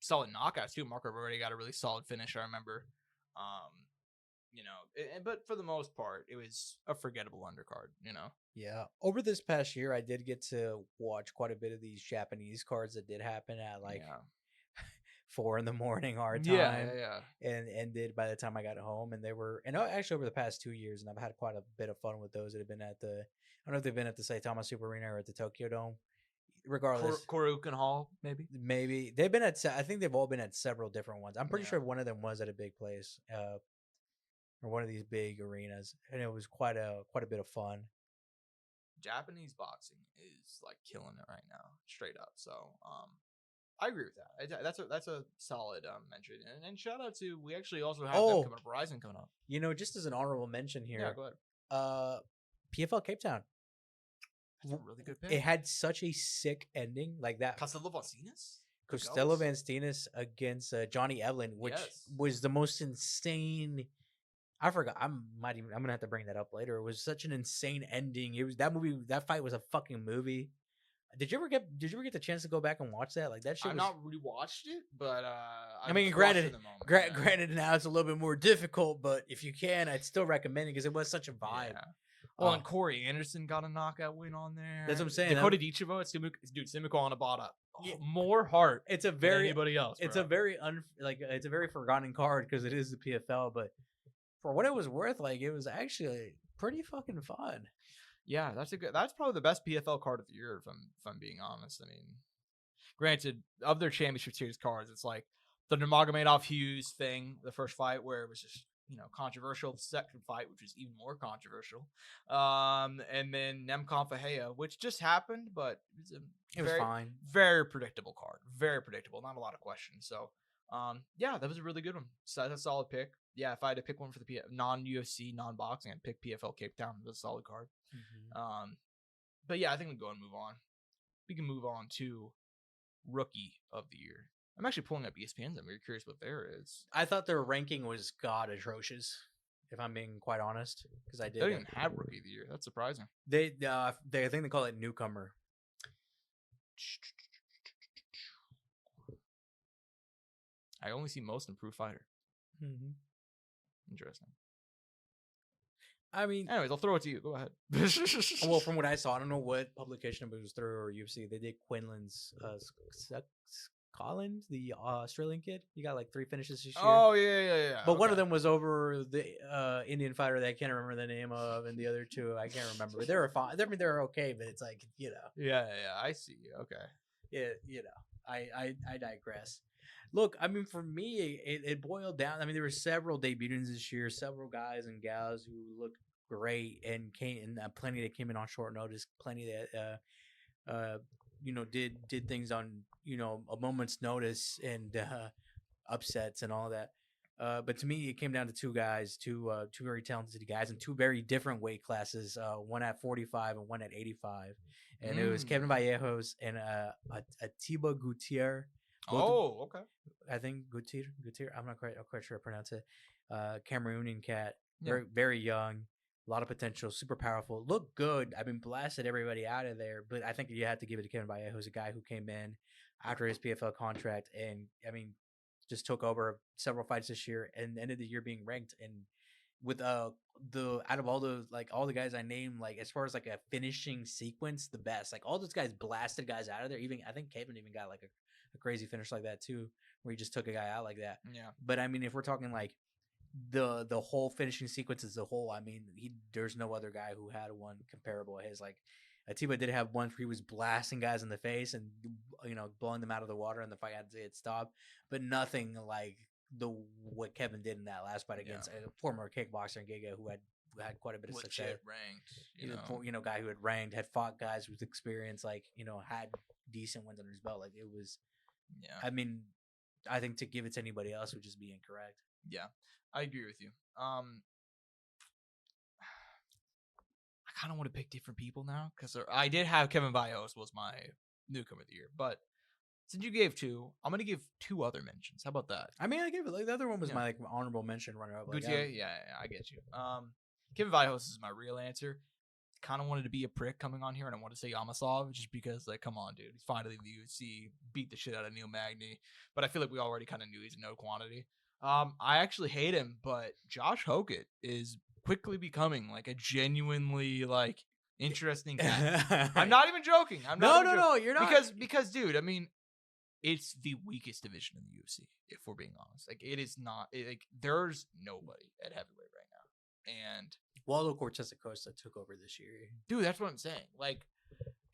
solid knockouts too. Marco already got a really solid finish, I remember. But for the most part, it was a forgettable undercard, Yeah. Over this past year, I did get to watch quite a bit of these Japanese cards that did happen at 4 a.m. our time. Yeah. And ended by the time I got home. And they were, actually over the past 2 years, and I've had quite a bit of fun with those that have been at I don't know if they've been at the Saitama Super Arena or at the Tokyo Dome. Regardless. Koryuken Hall, maybe? Maybe. They've been at, I think they've all been at several different ones. I'm pretty sure one of them was at a big place. Or one of these big arenas, and it was quite a bit of fun. Japanese boxing is like killing it right now, straight up. So, I agree with that. That's a solid mention, and shout out to we actually also have them coming up, Horizon coming up. Just as an honorable mention here. Yeah, go ahead. PFL Cape Town. That's a really good pick. It had such a sick ending, like that. Costello Van Steenis against Johnny Evelyn, which was the most insane. I forgot. I'm gonna have to bring that up later. It was such an insane ending. It was that fight was a fucking movie. Did you ever get the chance to go back and watch that? Like that shit. I've not rewatched it, but granted now it's a little bit more difficult, but if you can, I'd still recommend it because it was such a vibe. Yeah. Well, and Corey Anderson got a knockout win on there. That's what I'm saying. Dakota Dichivo, Simiko Onabata. More heart. It's a very than anybody else. It's a very it's a very forgotten card because it is the PFL, but for what it was worth, it was actually pretty fucking fun. Yeah, that's probably the best PFL card of the year, if I'm being honest. I mean, granted, of their championship series cards, it's like the Nurmagomedov Hughes thing, the first fight where it was just controversial. The second fight, which was even more controversial, and then Nemkov Fahea, which just happened, but it was fine. Very predictable card, very predictable. Not a lot of questions. So, that was a really good one. So that's a solid pick. Yeah, if I had to pick one for the non-UFC, non-boxing, I'd pick PFL Cape Town. It was a solid card. Mm-hmm. But yeah, I think we can go and move on. We can move on to Rookie of the Year. I'm actually pulling up ESPN's. I'm very curious what there is. I thought their ranking was god atrocious, if I'm being quite honest, because I did. They don't even have Rookie of the Year. That's surprising. I think they call it newcomer. I only see most improved fighter. Mm-hmm. Interesting. I mean, anyways, I'll throw it to you. Go ahead. Well, from what I saw, I don't know what publication it was through or UFC. They did Quinlan's Collins, the Australian kid. He got 3 finishes this year. Oh yeah. But one of them was over the Indian fighter that I can't remember the name of, and the other 2 I can't remember. They were fine. I mean, they were okay, but it's Yeah. I see. Okay. Yeah. I digress. Look, I mean, for me, it boiled down. I mean, there were several debutants this year, several guys and gals who looked great and plenty that came in on short notice, plenty that did things on a moment's notice and upsets and all that. But to me, it came down to two guys, two very talented guys in two very different weight classes. One at 45 and one at 85, and it was Kevin Vallejos and Atiba Gutierrez. Oh, okay. I think Gutierrez. I'm not quite sure how to pronounce it. Cameroonian cat, very very young, a lot of potential, super powerful, looked good. I've been blasted everybody out of there, but I think you had to give it to Kevin Vallejos, a guy who came in after his PFL contract, and I mean, just took over several fights this year and ended the year being ranked. And with the out of all the guys I named, like as far as like a finishing sequence, the best. Like all those guys blasted guys out of there. Even I think Kevin even got like a crazy finish like that too, where he just took a guy out like that. Yeah. But I mean, if we're talking like the whole finishing sequence as a whole, I mean, there's no other guy who had one comparable to his. Like Atiba did have one where he was blasting guys in the face and blowing them out of the water, and the fight had to stop, but nothing like what Kevin did in that last fight against a former kickboxer and Giga who had quite a bit of success. Ranked, guy who had ranked, had fought guys with experience, like had decent wins under his belt. Like it was, I mean, I think to give it to anybody else would just be incorrect. Yeah, I agree with you. I kind of want to pick different people now because I did have Kevin Vallejos was my newcomer of the year, but since you gave two, I'm gonna give two other mentions. How about that? I mean, I gave it like the other one was my honorable mention runner up. Like, Gutierrez, I get you. Kevin Vallejos is my real answer. Kind of wanted to be a prick coming on here, and I want to say Yamasov just because, like, come on, dude, he's finally in the UFC, beat the shit out of Neil Magny, but I feel like we already kind of knew he's no quantity. I actually hate him, but Josh Hokett is quickly becoming like a genuinely like interesting cat. I'm not even joking. No, you're not. Because, dude, I mean, it's the weakest division in the UFC. If we're being honest, like it is not. Like there's nobody at heavyweight right now, and Waldo Cortez Acosta took over this year, dude. That's what I'm saying. Like,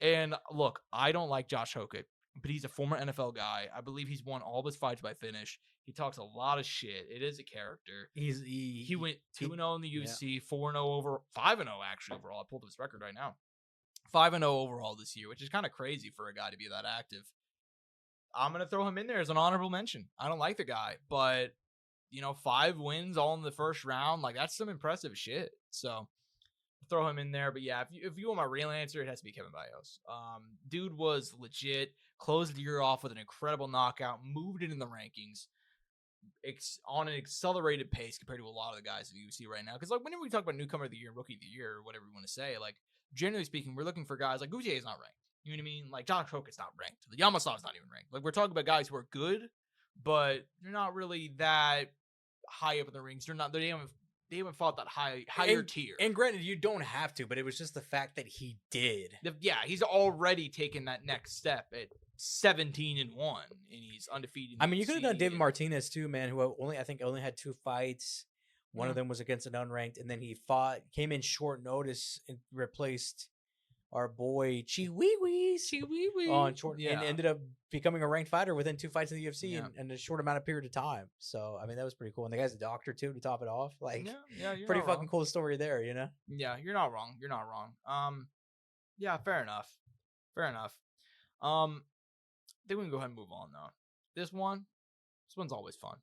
and look, I don't like Josh Hokett, but he's a former NFL guy. I believe he's won all of his fights by finish. He talks a lot of shit. It is a character. He went 2-0 in the UFC, 4-0 over 5-0 actually overall. I pulled up his record right now. 5-0 overall this year, which is kind of crazy for a guy to be that active. I'm gonna throw him in there as an honorable mention. I don't like the guy, but 5 wins all in the first round, like that's some impressive shit. So throw him in there. But yeah, if you want my real answer, it has to be Kevin Vallejos. Dude was legit. Closed the year off with an incredible knockout. Moved it in the rankings. On an accelerated pace compared to a lot of the guys in the UFC right now. Because like whenever we talk about newcomer of the year, rookie of the year, or whatever you want to say, like generally speaking, we're looking for guys like Gutierrez is not ranked. You know what I mean? Like Josh Hokett's not ranked. The Yamasov's not even ranked. Like we're talking about guys who are good, but they're not really that high up in the rings. They haven't fought that higher tier. And granted, you don't have to, but it was just the fact that he did. Yeah, he's already taken that next step at 17-1, and he's undefeated. I mean, you could have done David Martinez too, man. Who only had 2 fights. One of them was against an unranked, and then he came in short notice and replaced our boy Chiwiwi on short, and ended up becoming a ranked fighter within 2 fights in the UFC in a short amount of period of time. So I mean, that was pretty cool. And the guy's a doctor too to top it off. Like, pretty fucking cool story there, Yeah, you're not wrong. You're not wrong. Yeah, fair enough. Then we can go ahead and move on though. This one's always fun.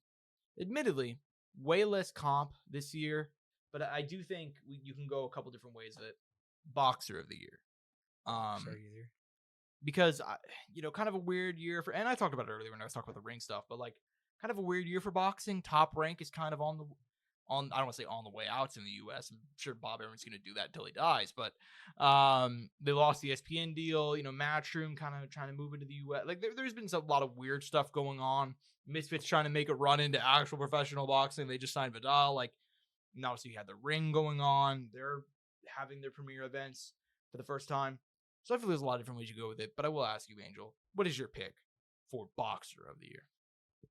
Admittedly, way less comp this year, but I do think you can go a couple different ways with it. Boxer of the year. Because kind of a weird year and I talked about it earlier when I was talking about the ring stuff, but like kind of a weird year for boxing. Top Rank is kind of I don't want to say on the way out in the US. I'm sure Bob Evans going to do that until he dies, but they lost the ESPN deal. Matchroom kind of trying to move into the US. Like there's been a lot of weird stuff going on. Misfits trying to make a run into actual professional boxing. They just signed Vidal. Like, and obviously you had the Ring going on. They're having their premiere events for the first time. So I feel there's a lot of different ways you go with it, but I will ask you, Angel, what is your pick for Boxer of the Year? I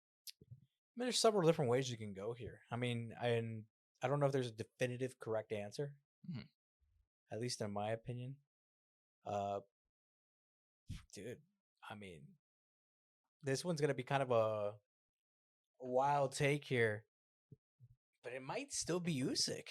mean, there's several different ways you can go here. I mean, I don't know if there's a definitive correct answer, at least in my opinion. Dude, I mean, This one's gonna be kind of a wild take here, but it might still be Usyk.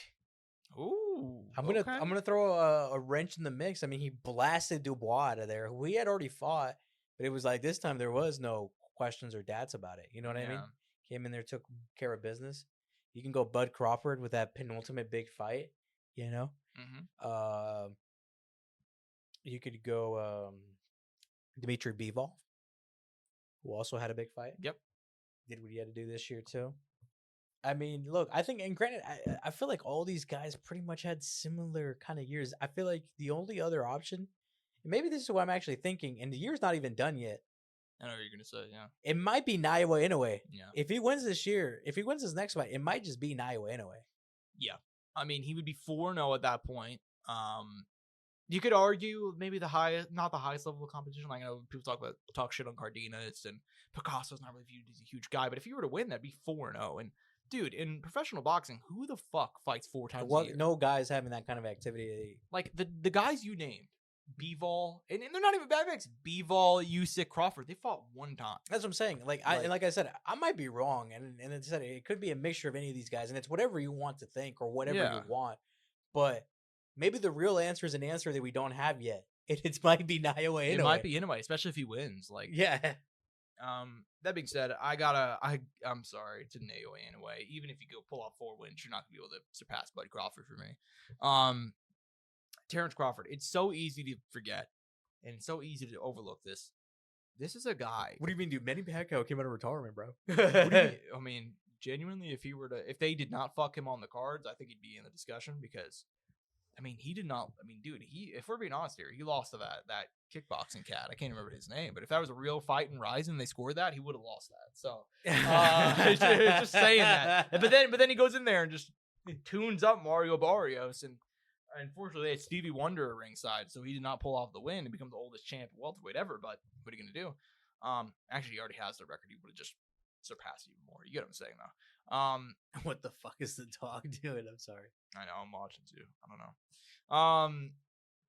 Ooh, I'm gonna throw a wrench in the mix. I mean, he blasted Dubois out of there, who he had already fought, but it was like this time there was no questions or doubts about it. You know what I mean? Came in there, took care of business. You can go Bud Crawford with that penultimate big fight. You know, you could go Dmitry Bivol, who also had a big fight. Yep, did what he had to do this year too. I mean, look, I think, and granted, I feel like all these guys pretty much had similar kind of years. I feel like the only other option, and maybe this is what I'm actually thinking, and the year's not even done yet. I know what you're gonna say, yeah. It might be Naoya Inoue. Yeah. If he wins this year, if he wins his next fight, it might just be Naoya Inoue. Yeah. I mean, he would be 4-0 at that point. You could argue maybe not the highest level of competition. Like, I know people talk shit on Cardenas, and Picasso's not really viewed as a huge guy, but if he were to win, that'd be 4-0. And dude, in professional boxing, who the fuck fights 4 times a year? No guys having that kind of activity. Like the guys you named, Bivol, and they're not even bad picks. Bivol, Usyk, Crawford, they fought 1 time. That's what I'm saying. Like I said, I might be wrong, and it said it could be a mixture of any of these guys, and it's whatever you want to think or whatever you want. But maybe the real answer is an answer that we don't have yet. It might be Naoya Inoue. It might be Inoue, especially if he wins. Like, yeah. That being said, I'm sorry to Naoya Inoue. Even if you go pull off 4 wins, you're not gonna be able to surpass Bud Crawford for me. Terrence Crawford. It's so easy to forget, and it's so easy to overlook this. This is a guy. What do you mean, dude? Manny Pacquiao came out of retirement, bro. What do you mean? I mean, genuinely, if they did not fuck him on the cards, I think he'd be in the discussion because, I mean, he did not. I mean, dude, if we're being honest here, he lost to that kickboxing cat. I can't remember his name, but if that was a real fight in Ryzen, they scored that, he would have lost that. So, just saying that. But then he goes in there and just tunes up Mario Barrios, and unfortunately, they had Stevie Wonder ringside, so he did not pull off the win and become the oldest champ welterweight ever. But what are you gonna do? Actually, he already has the record. He would have just surpassed even more. You get what I'm saying, though. What the fuck is the dog doing? I'm sorry. I know, I'm watching too. I don't know.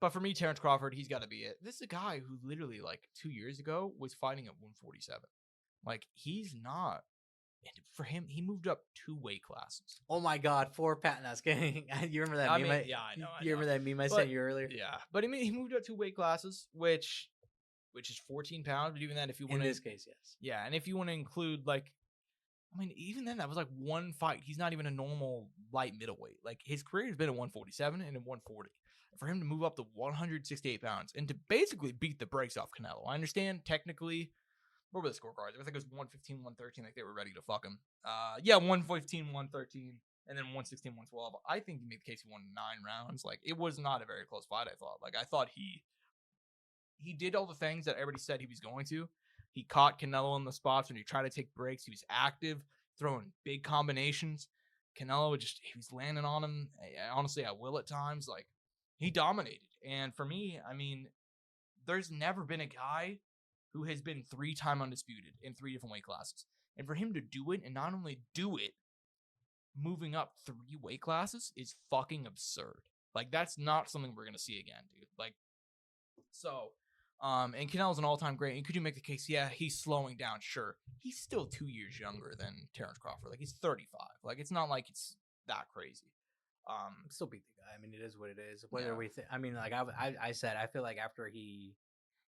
But for me, Terrence Crawford, he's got to be it. This is a guy who literally, like, 2 years ago was fighting at 147. Like, he's not. And for him, he moved up 2 weight classes. Oh my God, 4 Patnas. You remember that meme? Yeah, I know. You remember that meme I sent you earlier? Yeah, but I mean, he moved up 2 weight classes, which is 14 pounds. But even then, if you want in this case, yes. Yeah, and if you want to include, like, I mean, even then, that was like 1 fight. He's not even a normal light middleweight. Like, his career has been at 147 and in 140. For him to move up to 168 pounds and to basically beat the brakes off Canelo. I understand technically. What were the scorecards? I think it was 115, 113. Like, they were ready to fuck him. 115, 113, and then 116, 112. I think he made the case he won 9 rounds. Like, it was not a very close fight, I thought. Like, I thought he did all the things that everybody said he was going to. He caught Canelo in the spots when he tried to take breaks. He was active, throwing big combinations. Canelo he was landing on him, honestly, at will at times. Like, he dominated. And for me, I mean, there's never been a guy who has been 3-time undisputed in 3 different weight classes. And for him to do it, and not only do it, moving up 3 weight classes is fucking absurd. Like, that's not something we're going to see again, dude. Like, so, and Canelo's an all-time great. And could you make the case, yeah, he's slowing down? Sure. He's still 2 years younger than Terrence Crawford. Like, he's 35. Like, it's not like it's that crazy. Still beat the guy. I mean, it is what it is. Whether we I mean, like I said, I feel like after he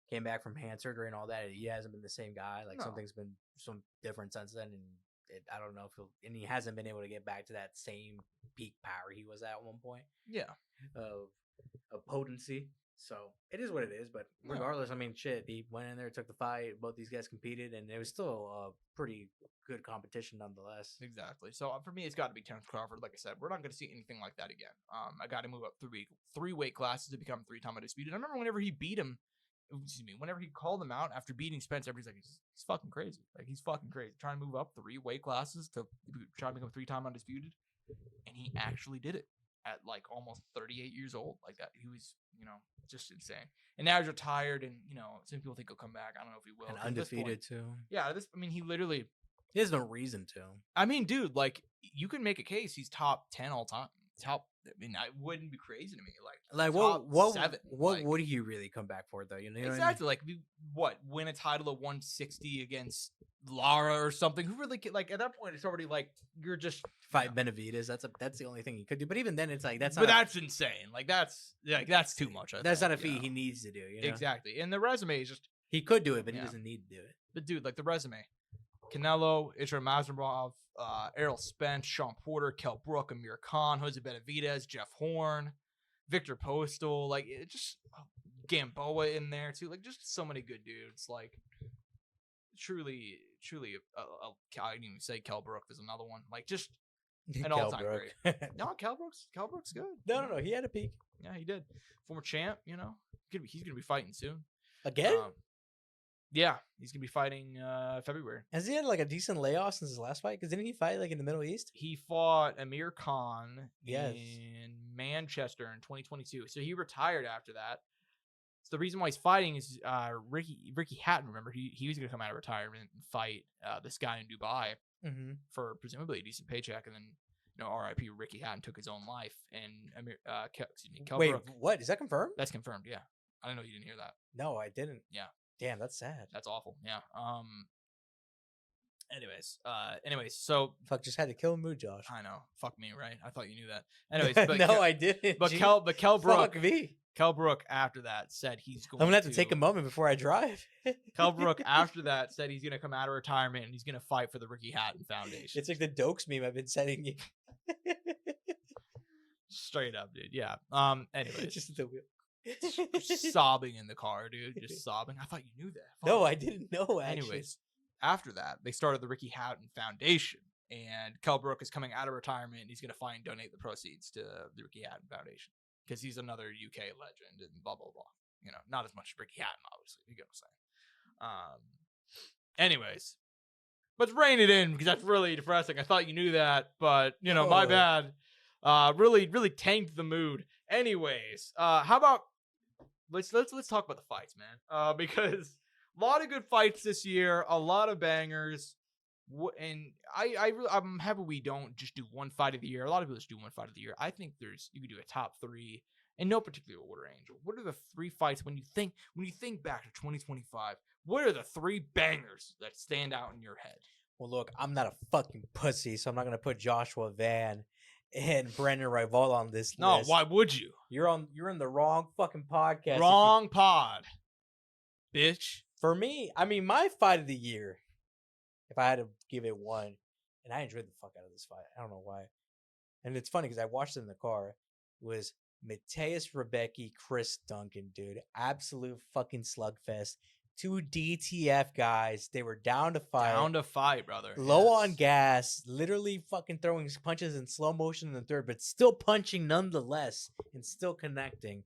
came back from hand surgery and all that, he hasn't been the same guy. Like, something's been some different since then, and I don't know if he hasn't been able to get back to that same peak power he was at one point. Yeah, of potency. So it is what it is. But regardless, I mean, shit, he went in there, took the fight. Both these guys competed, and it was still a pretty good competition nonetheless. Exactly. So for me, it's got to be Terrence Crawford. Like I said, we're not going to see anything like that again. I got to move up 3 weight classes to become 3-time undisputed. I remember whenever he beat him. Whenever he called him out after beating Spence, everybody's like, he's fucking crazy. Like, he's fucking crazy. Trying to move up 3 weight classes to try to become 3-time undisputed. And he actually did it at, like, almost 38 years old. Like, that, he was, just insane. And now he's retired, and, some people think he'll come back. I don't know if he will. And undefeated, too. Yeah, he literally... He has no reason to. I mean, dude, like, you can make a case he's top 10 all time. top. I mean, it wouldn't be crazy to me. Like top what 7. what like, would he really come back for though? You know what I mean? exactly. Like win a title of 160 against Lara or something? Who really like at that point? It's already like you're just Fight Benavidez. That's the only thing he could do. But even then, it's like that's But not. that's insane. Like that's too much. That's not a you feat know? he needs to do. You know? Exactly. And the resume is just. He could do it, but he Yeah. doesn't need to do it. But dude, like the resume: Canelo, Islam Mazurov, Errol Spence, Sean Porter, Kell Brook, Amir Khan, Jose Benavidez, Jeff Horn, Victor Postal, like it just Gamboa in there too. Like just so many good dudes. Like truly, I didn't even say Kell Brook. There's another one. Like just an all-time great. No, Kell Brook's good. No. He had a peak Yeah, he did. Former champ. You know, he's gonna be fighting soon. again. Yeah, he's gonna be fighting February. Has he had like a decent layoff since his last fight? Because didn't he fight like in the Middle East? He fought Amir Khan Yes. in Manchester in 2022. So he retired after that. So the reason why he's fighting is Ricky Hatton. Remember, he was gonna come out of retirement and fight this guy in Dubai Mm-hmm. for presumably a decent paycheck, and then R.I.P. Ricky Hatton took his own life. And Kell Wait, Brook, what? Is that confirmed? that's confirmed. Yeah, I don't know you didn't hear that. No, I didn't. Yeah. Damn, that's sad. That's awful. Yeah. Anyways, so Fuck, just had to kill mood, Josh. I know. Fuck me, right? I thought you knew that. Anyways, but no, I didn't. But Gee. Kell Brook, Fuck me. Kell Brook after that said he's going. I'm gonna have to take a moment before I drive. Kell Brook after that said he's gonna come out of retirement and he's gonna fight for the Ricky Hatton Foundation. It's like the Dokes meme I've been sending you. Straight up, dude. Yeah. Anyways, Just the wheel. sobbing in the car, dude. Just sobbing. I thought you knew that. Fuck. No, I didn't know. Actually. Anyways, after that, they started the Ricky Hatton Foundation, and Kell Brook is coming out of retirement, and he's going to find donate the proceeds to the Ricky Hatton Foundation because he's another UK legend and blah blah blah. You know, not as much as Ricky Hatton, obviously. You get what I'm saying. Anyways, let's rein it in because that's really depressing. I thought you knew that, but my bad. Really tanked the mood. Anyways, how about let's talk about the fights, man. Because a lot of good fights this year, a lot of bangers, and I'm happy we don't just do one fight of the year. A lot of people just do one fight of the year. I think you could do a top 3 in no particular order. Angel, what are the 3 fights when you think back to 2025? What are the 3 bangers that stand out in your head? Well, look, I'm not a fucking pussy, so I'm not gonna put Joshua Van and Brandon Rival on this No, list. why would you? You're in the wrong fucking podcast. Wrong pod, bitch. For me, I mean, my fight of the year, if I had to give it one, and I enjoyed the fuck out of this fight. I don't know why. And it's funny because I watched it in the car. It was Mateus Rebecki, Chris Duncan, dude. Absolute fucking slugfest. 2 DTF guys. They were down to fight. Down to fight, brother. Low Yes. on gas, literally fucking throwing punches in slow motion in the third, but still punching nonetheless and still connecting.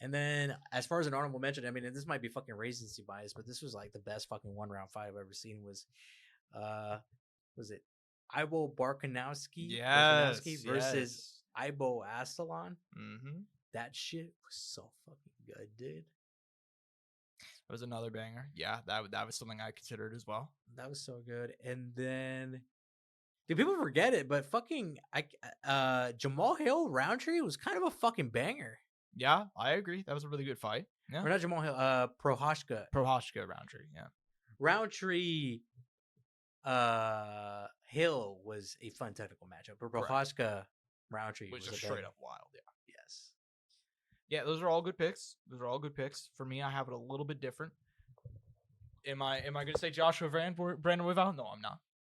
And then, as far as an honorable mention, I mean, and this might be fucking recency bias, but this was like the best fucking 1-round fight I've ever seen. Was it Ivo Barkanowski? Versus Ivo Astalon? Mm-hmm. That shit was so fucking good, dude. That was another banger. Yeah, that was something I considered as well. That was so good. And then, dude, people forget it, but fucking Jamal Hill Roundtree was kind of a fucking banger. Yeah, I agree. That was a really good fight. Yeah. Or not Jamal Hill, Prohashka. Prohashka Roundtree, yeah. Roundtree Hill was a fun technical matchup, but Prohashka Roundtree was was just a straight banger. up wild, yeah. Yes. Yeah, those are all good picks. For me, I have it a little bit different. Am I gonna say Joshua Brandon Rival?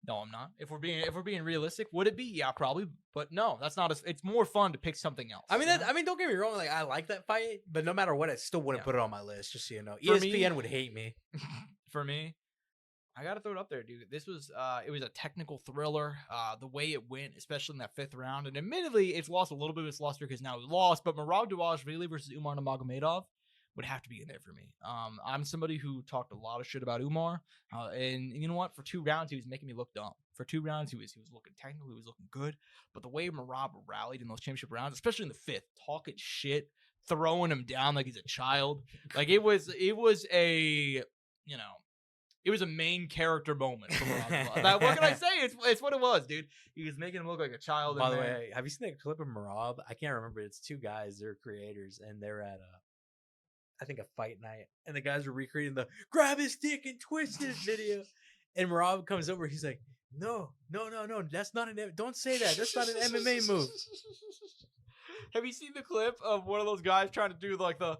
No, I'm not. If we're being realistic, would it be? Yeah, probably. But no, that's not. It's more fun to pick something else. I mean, don't get me wrong. Like, I like that fight, but no matter what, I still wouldn't put it on my list. Just so you know, For ESPN me- would hate me. For me, I gotta throw it up there, dude. This was it was a technical thriller. The way it went, especially in that 5th round, and admittedly, it's lost a little bit of its luster because now we lost. But Merab Dvalishvili versus Umar Nurmagomedov would have to be in there for me. I'm somebody who talked a lot of shit about Umar, and you know what? For 2 rounds, he was making me look dumb. For 2 rounds, he was looking technical, he was looking good. But the way Merab rallied in those championship rounds, especially in the 5th, talking shit, throwing him down like he's a child, like it was a It was a main character moment for Marab. What can I say? It's what it was, dude. He was making him look like a child. By the way, have you seen that clip of Marab? I can't remember. It's two guys. They're creators, and they're at I think a fight night, and the guys were recreating the grab his dick and twist his video. And Marab comes over. He's like, no, that's not don't say that. That's not an MMA move. Have you seen the clip of one of those guys trying to do like the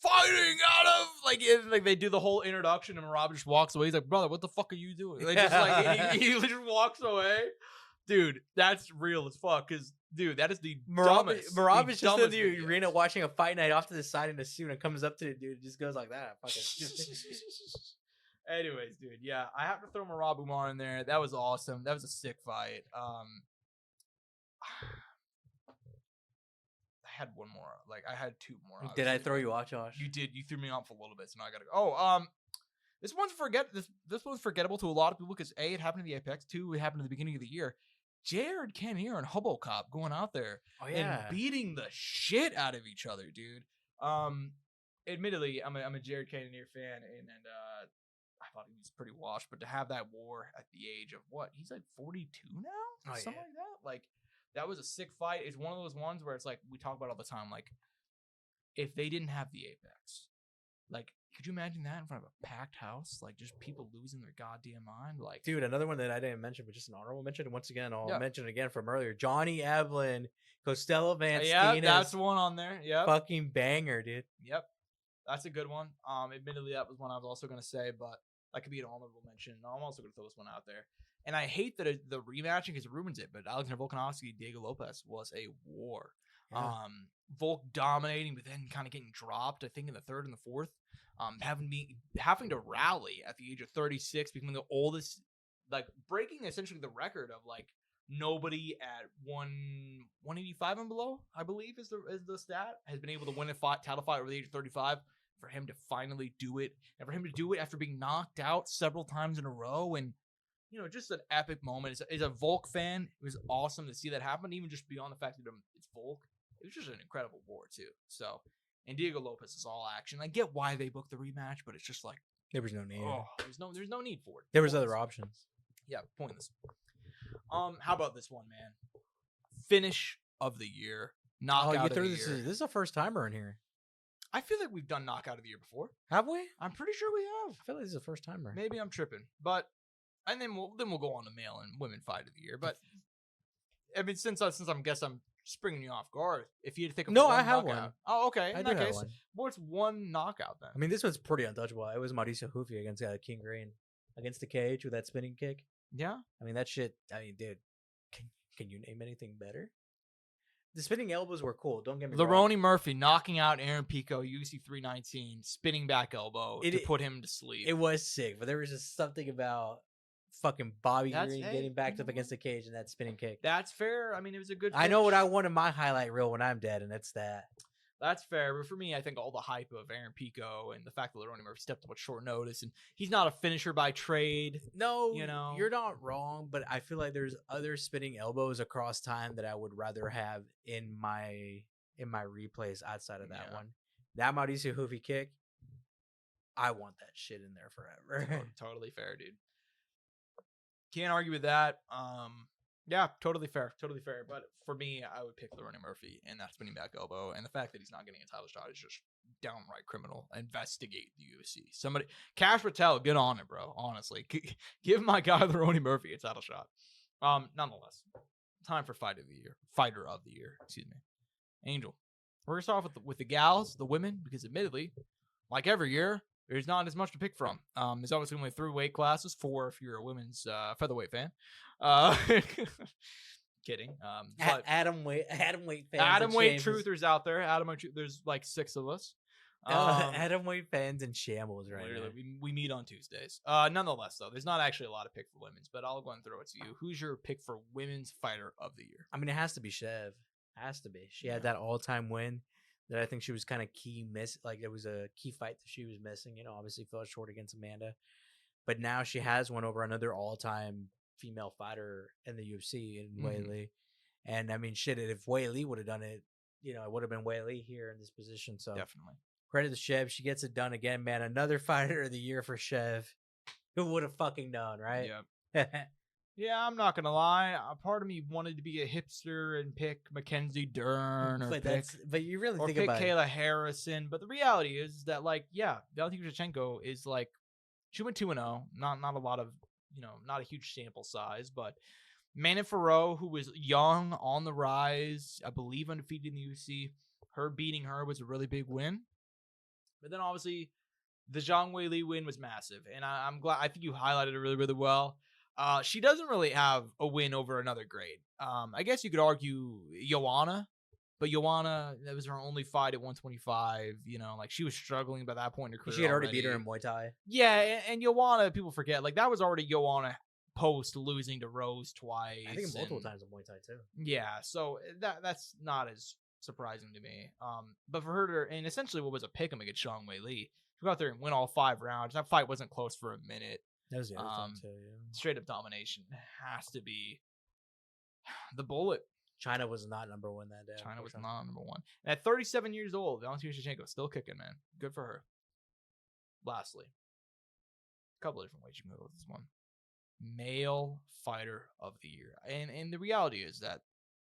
fighting out of like they do the whole introduction and Marab just walks away. He's like, brother, what the fuck are you doing? Like, just like he just walks away. Dude, that's real as fuck. Cause dude, that is the dumbest. Marab is just in the arena watching a fight night off to the side in a suit and comes up to the dude and just goes like that. Fucking. Anyways, dude, yeah, I have to throw Marab Umar in there. That was awesome. That was a sick fight. I had one more. Like I had two more. Did I throw you off, Josh? You did. You threw me off a little bit, so now I gotta go. This one's forgettable to a lot of people because A, it happened in the Apex. 2, it happened at the beginning of the year. Jared Cannonier and Hubocop going out there and beating the shit out of each other, dude. Admittedly, I'm a Jared Cannonier fan, and I thought he was pretty washed, but to have that war at the age of what? He's like 42 now? Something like that? Like, that was a sick fight. It's one of those ones where it's like, we talk about all the time, like, if they didn't have the Apex, like, could you imagine that in front of a packed house? Like, just people losing their goddamn mind? Like, dude, another one that I didn't mention, but just an honorable mention. And once again, I'll mention it again from earlier. Johnny Evelyn, Costello Van Steen. Yeah, that's one on there. Yeah. Fucking banger, dude. Yep. That's a good one. Admittedly, that was one I was also going to say, but that could be an honorable mention. I'm also going to throw this one out there. And I hate that the rematching because it ruins it, but Alexander Volkanovski, Diego Lopez was a war. Yeah. Volk dominating, but then kind of getting dropped, I think, in the third and the fourth. Having to rally at the age of 36, becoming the oldest, like breaking essentially the record of like nobody at 185 and below, I believe is the stat, has been able to win a title fight over the age of 35. For him to finally do it, and for him to do it after being knocked out several times in a row, and just an epic moment. As a Volk fan, it was awesome to see that happen. Even just beyond the fact that it's Volk, it was just an incredible war too. So, and Diego Lopez is all action. I get why they booked the rematch, but it's just like there was no need. There's no need for it. There was other options. Yeah, pointless. How about this one, man? Finish of the year, knockout of the year. This is a first timer in here. I feel like we've done knockout of the year before. Have we? I'm pretty sure we have. I feel like this is a first timer. Maybe I'm tripping, but and then we'll go on to male and women fight of the year. But I mean, since I'm springing you off guard, if you had to think of I have one. Oh, okay. I do have one. What's one knockout then? I mean, this one's pretty untouchable. It was Mauricio Hufi against King Green against the cage with that spinning kick. Yeah. I mean, that shit. I mean, dude, can you name anything better? The spinning elbows were cool. Don't get me wrong. Lerone Murphy knocking out Aaron Pico, UFC 319, spinning back elbow to put him to sleep. It was sick, but there was just something about fucking Bobby Green getting backed up against the cage and that spinning kick. That's fair. I mean, it was a good finish. I know what I want in my highlight reel when I'm dead, and it's that. That's fair, but for me, I think all the hype of Aaron Pico and the fact that Lerone Murphy stepped up at short notice, and he's not a finisher by trade. No, you're not wrong, but I feel like there's other spinning elbows across time that I would rather have in my replays outside of that one. That Mauricio Hufi kick, I want that shit in there forever. Totally fair, dude. Can't argue with that. Yeah, totally fair. But for me, I would pick Lerone Murphy and that spinning back elbow. And the fact that he's not getting a title shot is just downright criminal. Investigate the UFC. Somebody, Cash Patel, get on it, bro. Honestly, give my guy Lerone Murphy a title shot. Nonetheless, time for fighter of the year. Excuse me, Angel. We're gonna start off with the gals, the women, because admittedly, like every year, there's not as much to pick from. There's obviously only 3 weight classes, 4 if you're a women's featherweight fan. Kidding. But Atom weight fans. Atom weight truthers out there. There's like 6 of us. Atom weight fans in shambles right now. We meet on Tuesdays. Nonetheless, though, there's not actually a lot of pick for women's, but I'll go and throw it to you. Who's your pick for women's fighter of the year? I mean, it has to be Chev. Has to be. She had that all-time win that I think she was kind of key like it was a key fight that she was missing. Obviously fell short against Amanda, but now she has one over another all-time female fighter in the UFC in Wei Li. And I mean, shit, if Wei Li would have done it, it would have been Wei Li here in this position. So definitely credit to Chev. She gets it done again, man. Another fighter of the year for Chev. Who would have fucking known, right? Yep. Yeah, I'm not gonna lie. A part of me wanted to be a hipster and pick Mackenzie Dern or but you really think pick about Kayla Harrison. But the reality is that, like, yeah, Valentina Shevchenko is like, she went 2-0. Not a lot of, not a huge sample size, but Manon Farrow, who was young, on the rise, I believe undefeated in the UFC, her beating her was a really big win. But then obviously the Zhang Weili win was massive, and I'm glad. I think you highlighted it really, really well. She doesn't really have a win over another grade. I guess you could argue Joanna, but Joanna, that was her only fight at 125. Like, she was struggling by that point in her career. She had already beat her in Muay Thai. Yeah, and Joanna, people forget, like, that was already Joanna post losing to Rose twice. I think multiple times in Muay Thai too. Yeah, so that's not as surprising to me. But for her to, and essentially what was a pick'em against Zhang Weili, to go out there and win all 5 rounds. That fight wasn't close for a minute. That was the other thing too. Yeah. Straight up domination has to be the bullet. China was not number 1 that day. China was not number 1. And at 37 years old, Valentina Shevchenko still kicking, man. Good for her. Lastly, a couple of different ways you can go with this one. Male Fighter of the Year. And the reality is that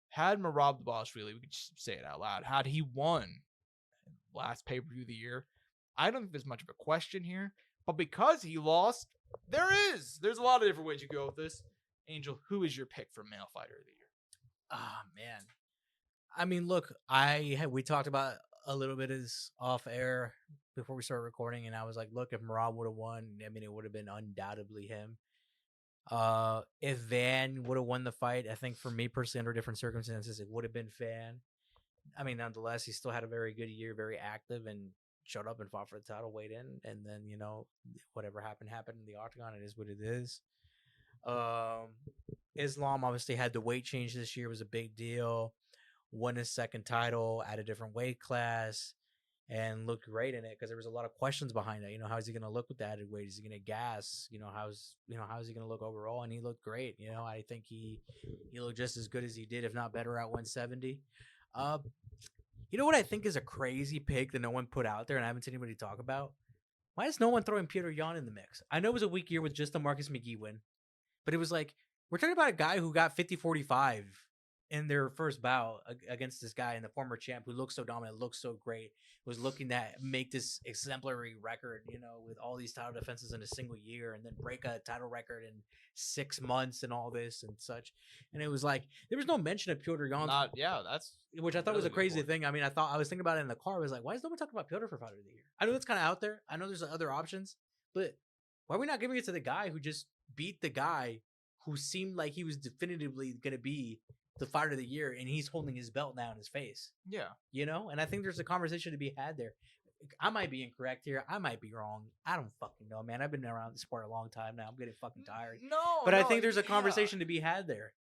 had Merab Dvalishvili, we could just say it out loud, had he won last pay-per-view of the year, I don't think there's much of a question here. But because he lost, there's a lot of different ways you go with this. Angel, who is your pick for Male Fighter of the Year? Man. I mean, look, we talked about a little bit as off air before we started recording, and I was like, look, if Merab would have won, I mean, it would have been undoubtedly him. If Van would have won the fight, I think for me personally, under different circumstances, it would have been Van. I mean, nonetheless, he still had a very good year, very active, and showed up and fought for the title, weighed in, and then, whatever happened in the octagon. It is what it is. Islam obviously had the weight change this year, was a big deal. Won his second title at a different weight class and looked great in it, because there was a lot of questions behind it. How is he going to look with the added weight? Is he going to gas? How is he going to look overall? And he looked great. I think he looked just as good as he did, if not better, at 170. You know what I think is a crazy pick that no one put out there and I haven't seen anybody talk about? Why is no one throwing Petr Yan in the mix? I know it was a weak year with just the Marcus McGee win, but it was like, we're talking about a guy who got 50-45 in their first bout against this guy and the former champ who looked so dominant, looked so great, was looking to make this exemplary record, with all these title defenses in a single year, and then break a title record in 6 months and all this and such. And it was like, there was no mention of Petr Yan. Which I thought was a crazy thing. I mean, I was thinking about it in the car. I was like, why is no one talking about Petr for Fighter of the Year? I know it's kind of out there. I know there's other options, but why are we not giving it to the guy who just beat the guy who seemed like he was definitively going to be the Fighter of the Year, and he's holding his belt now in his face? Yeah. And I think there's a conversation to be had there. I might be incorrect here. I might be wrong. I don't fucking know, man. I've been around the sport a long time now. I'm getting fucking tired. But I think there's a conversation to be had there.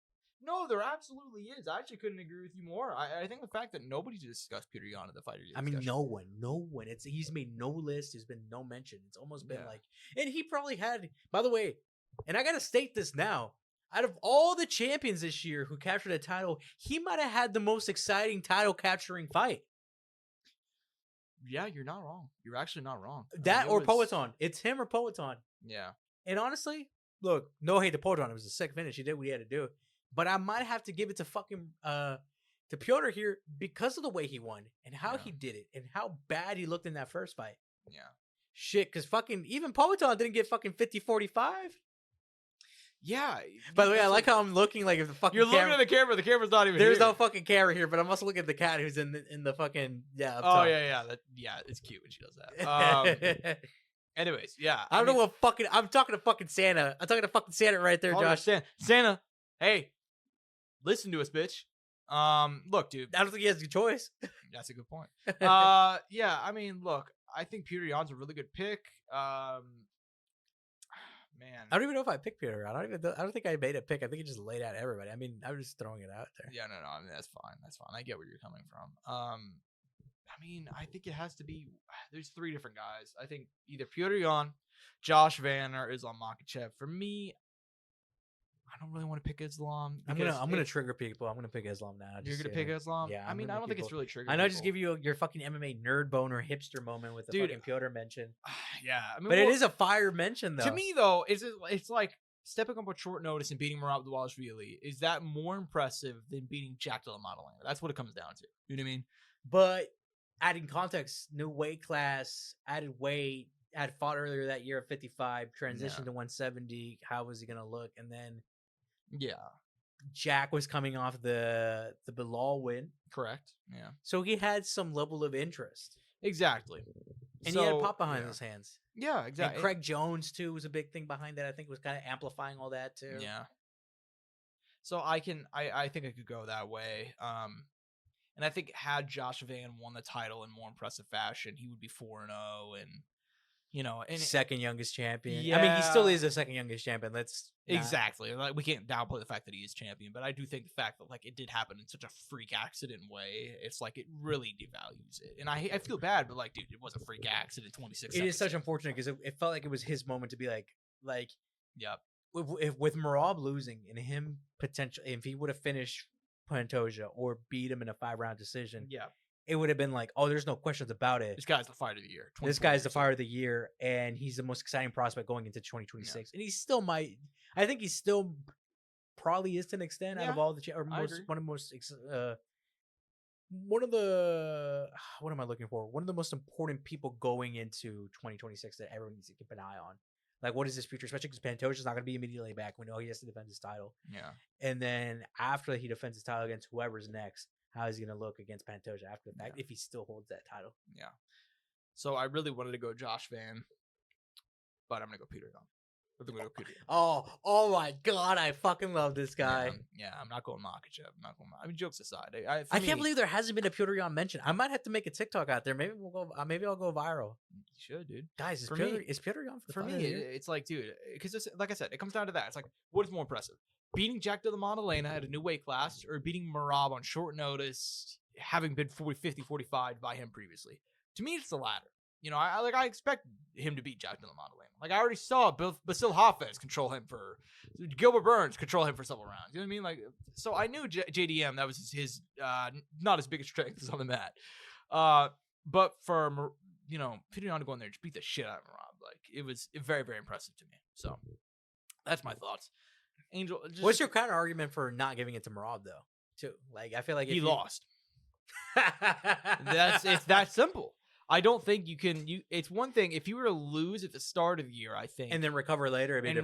No, there absolutely is. I actually couldn't agree with you more. I think the fact that nobody discussed Petr Yan at the Fighter of the Year. I mean, no one. He's made no list. There's been no mention. It's almost been like, and he probably had, by the way, and I got to state this now, out of all the champions this year who captured a title, he might have had the most exciting title capturing fight. Yeah, you're not wrong. You're actually not wrong. Poeton. It's him or Poeton. Yeah. And honestly, look, no hate to Poeton. It was a sick finish. He did what he had to do. But I might have to give it to fucking to Petr here because of the way he won and how he did it and how bad he looked in that first fight. Yeah. Shit, because fucking even Poeton didn't get fucking 50-45. Yeah. By the way, I like how I'm looking like if the fucking you're looking at the camera. The camera's not even There's here. no fucking camera here, but I'm also looking at the cat who's in the fucking up top. Yeah. It's cute when she does that. Anyways, yeah. I don't know what fucking. I'm talking to fucking Santa. I'm talking to fucking Santa right there, Josh. Santa, hey, listen to us, bitch. Look, dude. I don't think he has a choice. That's a good point. Yeah. I mean, look. I think Petr Yan's a really good pick. Man, I don't even know if I picked Petr. I don't think I made a pick. I think he just laid out everybody. I mean, I'm just throwing it out there. Yeah, no. I mean, that's fine. I get where you're coming from. I mean, I think it has to be. There's 3 different guys. I think either Petr Yan, Josh Van, or Islam Makhachev. For me, I don't really want to pick Islam. I'm gonna trigger people. I'm gonna pick Islam now. You're just gonna so you pick know. Islam. Yeah, I mean, I don't think it's really triggering. I know. Just people. give you your fucking MMA nerd boner hipster moment with the Dude, fucking Piotr mention. Yeah, I mean, But it is a fire mention though. To me, though, it's like stepping up on short notice and beating Marab Dvalishvili. Is that more impressive than beating Jack Della Maddalena? That's what it comes down to. You know what I mean? But adding context, new weight class, added weight, had fought earlier that year at 55, transitioned to 170. How was he gonna look? And then Jack was coming off the Bilal win. Correct. Yeah. So he had some level of interest. Exactly. And he had pop behind his hands. Yeah, exactly. And Craig Jones too was a big thing behind that. I think was kind of amplifying all that too. Yeah. So I think I could go that way. And I think had Josh Van won the title in more impressive fashion, he would be 4-0 and and second youngest champion. Yeah. I mean, he still is the second youngest champion. Exactly. Like, we can't downplay the fact that he is champion, but I do think the fact that like it did happen in such a freak accident way, it's like it really devalues it. And I feel bad, but like, dude, it was a freak accident. 26. It is such unfortunate because it felt like it was his moment to be like, yep. With Merab losing and him potentially, if he would have finished Pantoja or beat him in a 5-round decision, it would have been like, oh, there's no questions about it. This guy's the fight of the year. This guy's the fight of the year, and he's the most exciting prospect going into 2026. And he still might. I think he still probably is to an extent out of all the one of the what am I looking for? One of the most important people going into 2026 that everyone needs to keep an eye on. Like, what is his future? Especially because Pantoja's not going to be immediately back. We know he has to defend his title. Yeah. And then after he defends his title against whoever's next, how is he going to look against Pantoja after the fact if he still holds that title? Yeah. So I really wanted to go Josh Van, but I'm going to go Peter Gunn. Oh my God, I fucking love this guy. Yeah, I'm not going Makachev. I mean, jokes aside, I can't believe there hasn't been a Piotr Jan mention. I might have to make a TikTok out there. Maybe I'll go viral. You should, dude. Guys, is Piotr Jan for me? It's like, dude, because like I said, it comes down to that. It's like, what is more impressive? Beating Jack Della Maddalena at a new weight class, or beating Merab on short notice, having been 50, 45 by him previously? To me, it's the latter. I expect him to beat Jack Della Maddalena. Like, I already saw Basil Hafez Gilbert Burns control him for several rounds. You know what I mean? Like, so I knew JDM, that was his not his biggest strength is on the mat. But for Peter Yan to go in there and just beat the shit out of Merab, like, it was very, very impressive to me. So that's my thoughts. Angel, what's your counter argument for not giving it to Merab though? Too, like, I feel like he lost. It's that simple. I don't think you can. It's one thing if you were to lose at the start of the year, I think, and then recover later. Like,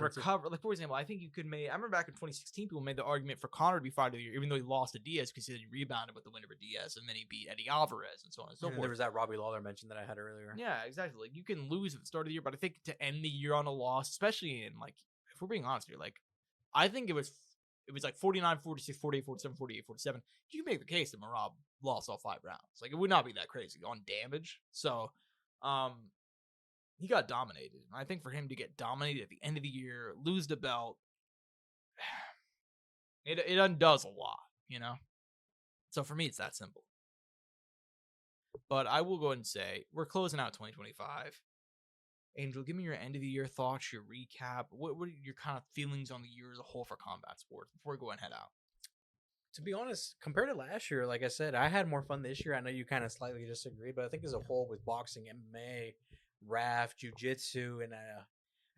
for example, I think you could make. I remember back in 2016, people made the argument for Conor to be fight of the year, even though he lost to Diaz because he rebounded with the win over Diaz, and then he beat Eddie Alvarez and so on and so forth. There was that Robbie Lawler mention that I had earlier. Yeah, exactly. Like, you can lose at the start of the year, but I think to end the year on a loss, especially in, like, if we're being honest here, like, I think it was like 49, 46, 48, 47, 48, 47. You can make the case that Merab lost all 5 rounds. Like, it would not be that crazy on damage. So. He got dominated. And I think for him to get dominated at the end of the year, lose the belt, it undoes a lot, So for me, it's that simple. But I will go ahead and say, we're closing out 2025. Angel, give me your end of the year thoughts, your recap. What are your kind of feelings on the year as a whole for combat sports before we go and head out? To be honest, compared to last year, like I said, I had more fun this year. I know you kind of slightly disagree, but I think as a whole with boxing, MMA, RAF, Jiu-Jitsu, and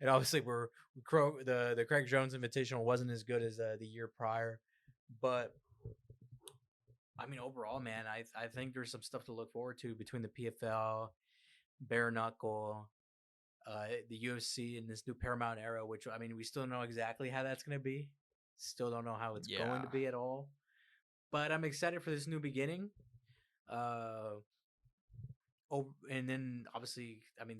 obviously the Craig Jones Invitational wasn't as good as the year prior. But, I mean, overall, man, I think there's some stuff to look forward to between the PFL, Bare Knuckle, the UFC, and this new Paramount era, which, I mean, we still don't know exactly how that's going to be. Still don't know how it's going to be at all. But I'm excited for this new beginning. And then obviously, I mean,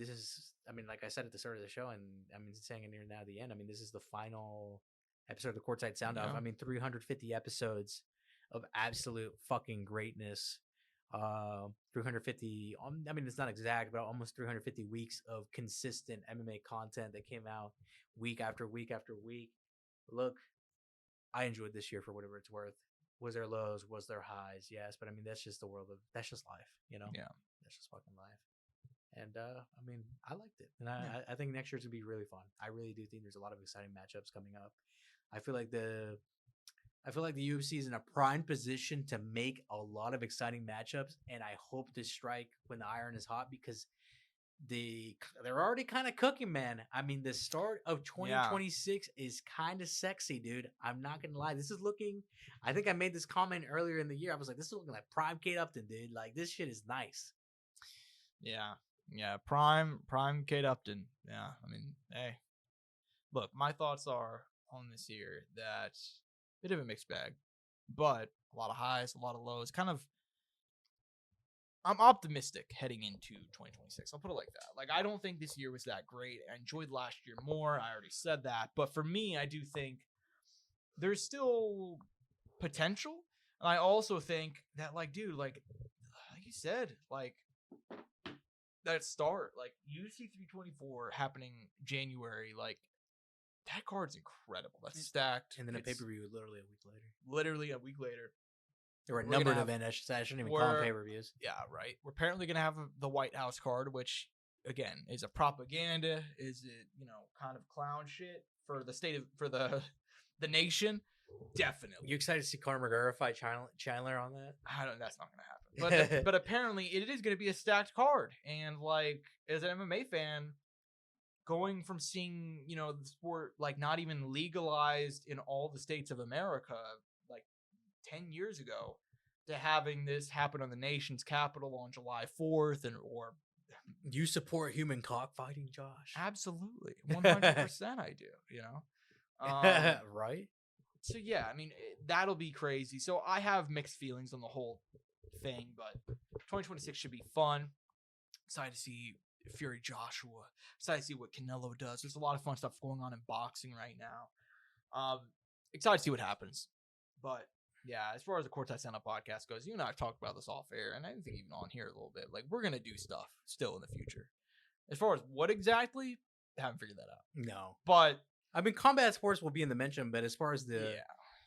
like I said at the start of the show, and I'm saying it near now the end. I mean, this is the final episode of the Courtside Soundoff. I mean, 350 episodes of absolute fucking greatness. 350. I mean, it's not exact, but almost 350 weeks of consistent MMA content that came out week after week after week. Look, I enjoyed this year for whatever it's worth. Was there lows? Was there highs? Yes, but I mean, that's just that's just life, Yeah, that's just fucking life. And I mean, I liked it, and I think next year's gonna be really fun. I really do think there's a lot of exciting matchups coming up. I feel like the UFC is in a prime position to make a lot of exciting matchups, and I hope to strike when the iron is hot because they're already kind of cooking, man. I mean, the start of 2026 is kind of sexy, dude. I'm not gonna lie. This is looking. I think I made this comment earlier in the year. I was like, this is looking like prime Kate Upton, dude. Like this shit is nice. Yeah, prime Kate Upton. Yeah, I mean, hey, look, my thoughts are on this year that bit of a mixed bag, but a lot of highs, a lot of lows. Kind of, I'm optimistic heading into 2026. I'll put it like that. Like, I don't think this year was that great. I enjoyed last year more. I already said that, but for me, I do think there's still potential, and I also think that, like, dude, like you said, like. That start, like UFC 324 happening January, like that card's incredible. That's stacked. And then a pay-per-view literally a week later. Literally a week later. There were a number of events. I shouldn't even call them pay-per-views. Yeah, right. We're apparently going to have the White House card, which, again, is a propaganda. Is it, kind of clown shit for the state of, for the nation? Definitely. You excited to see Conor McGregor fight Chandler on that? That's not going to happen. But apparently it is going to be a stacked card. And like, as an MMA fan, going from seeing, the sport like not even legalized in all the states of America like 10 years ago to having this happen on the nation's capital on July 4th or you support human cockfighting, Josh? Absolutely. 100% I do, right? So yeah, I mean, that'll be crazy. So I have mixed feelings on the whole thing, but 2026 should be fun. Excited to see Fury Joshua. Excited to see what Canelo does. There's a lot of fun stuff going on in boxing right now. Excited to see what happens. But yeah, as far as the Courtside Soundoff podcast goes, you and I talked about this off air, and I think even on here a little bit. Like, we're gonna do stuff still in the future. As far as what exactly, I haven't figured that out. No, but I mean, combat sports will be in the mention, but as far as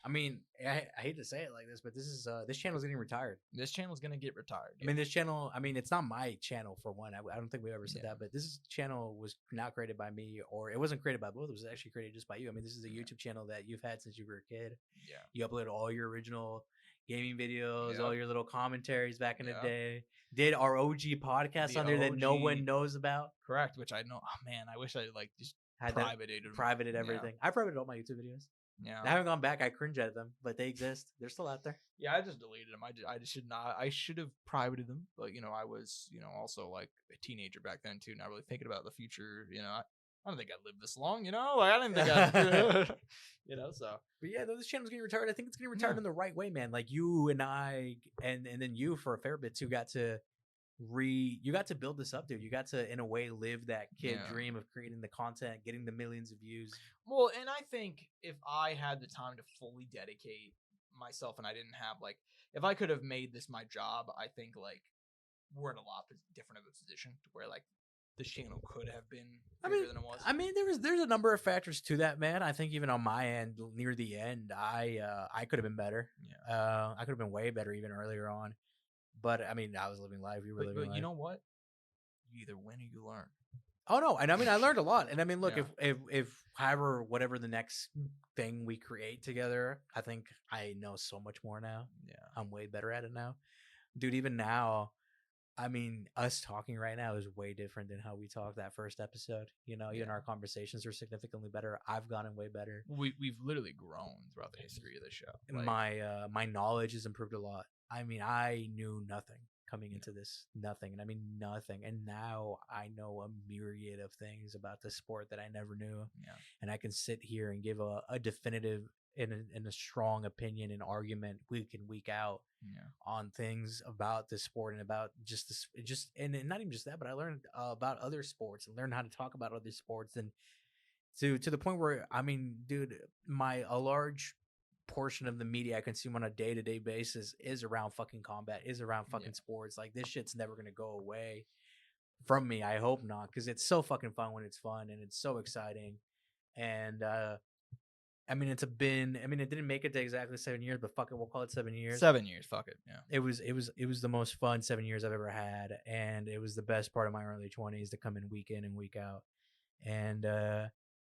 I mean, I hate to say it like this, but this channel is getting retired. This channel is going to get retired. Yeah. I mean, this channel, it's not my channel for one. I don't think we ever said that, but this channel was not created by me, or it wasn't created by both. It was actually created just by you. I mean, this is a YouTube channel that you've had since you were a kid. Yeah. You uploaded all your original gaming videos, all your little commentaries back in the day. Did our OG podcast on there that no one knows about. Correct, which I know. Oh, man, I wish I just had privated everything. I privated all my YouTube videos. Yeah, I haven't gone back. I cringe at them, but they exist. They're still out there. Yeah, I just deleted them. I just should not. I should have privated them, but I was also like a teenager back then too, not really thinking about the future. I don't think I'd live this long. Like, I didn't think I'd. So. But yeah, this channel's getting retired. I think it's getting retired in the right way, man. Like you and I, and then you for a fair bit too, got to build this up, dude. You got to, in a way, live that kid dream of creating the content, getting the millions of views. Well, and I think if I had the time to fully dedicate myself, and I didn't have if I could have made this my job, I think we're in a lot different of a position to where this channel could have been bigger than it was. I mean, there's a number of factors to that, man. I think even on my end, near the end, I could have been better. Yeah. I could have been way better even earlier on. But I mean, I was living life. You were living life. You know what? You either win or you learn. Oh no, and I mean, I learned a lot. And I mean, look, if however, whatever the next thing we create together, I think I know so much more now. Yeah, I'm way better at it now, dude. Even now, I mean, us talking right now is way different than how we talked that first episode. Even our conversations are significantly better. I've gotten way better. We've literally grown throughout the history of the show. My knowledge has improved a lot. I mean, I knew nothing coming into this, nothing. And I mean, nothing. And now I know a myriad of things about the sport that I never knew. Yeah. And I can sit here and give a definitive and a strong opinion and argument week in, week out on things about the sport and about and not even just that, but I learned about other sports and learned how to talk about other sports. And to the point where, I mean, dude, a large portion of the media I consume on a day-to-day basis is around fucking combat, is around fucking sports. Like, this shit's never gonna go away from me. I hope not, because it's so fucking fun when it's fun and it's so exciting. And I mean, it didn't make it to exactly 7 years, but fuck it, we'll call it 7 years. 7 years, fuck it. Yeah. It was the most fun 7 years I've ever had, and it was the best part of my early 20s to come in and week out.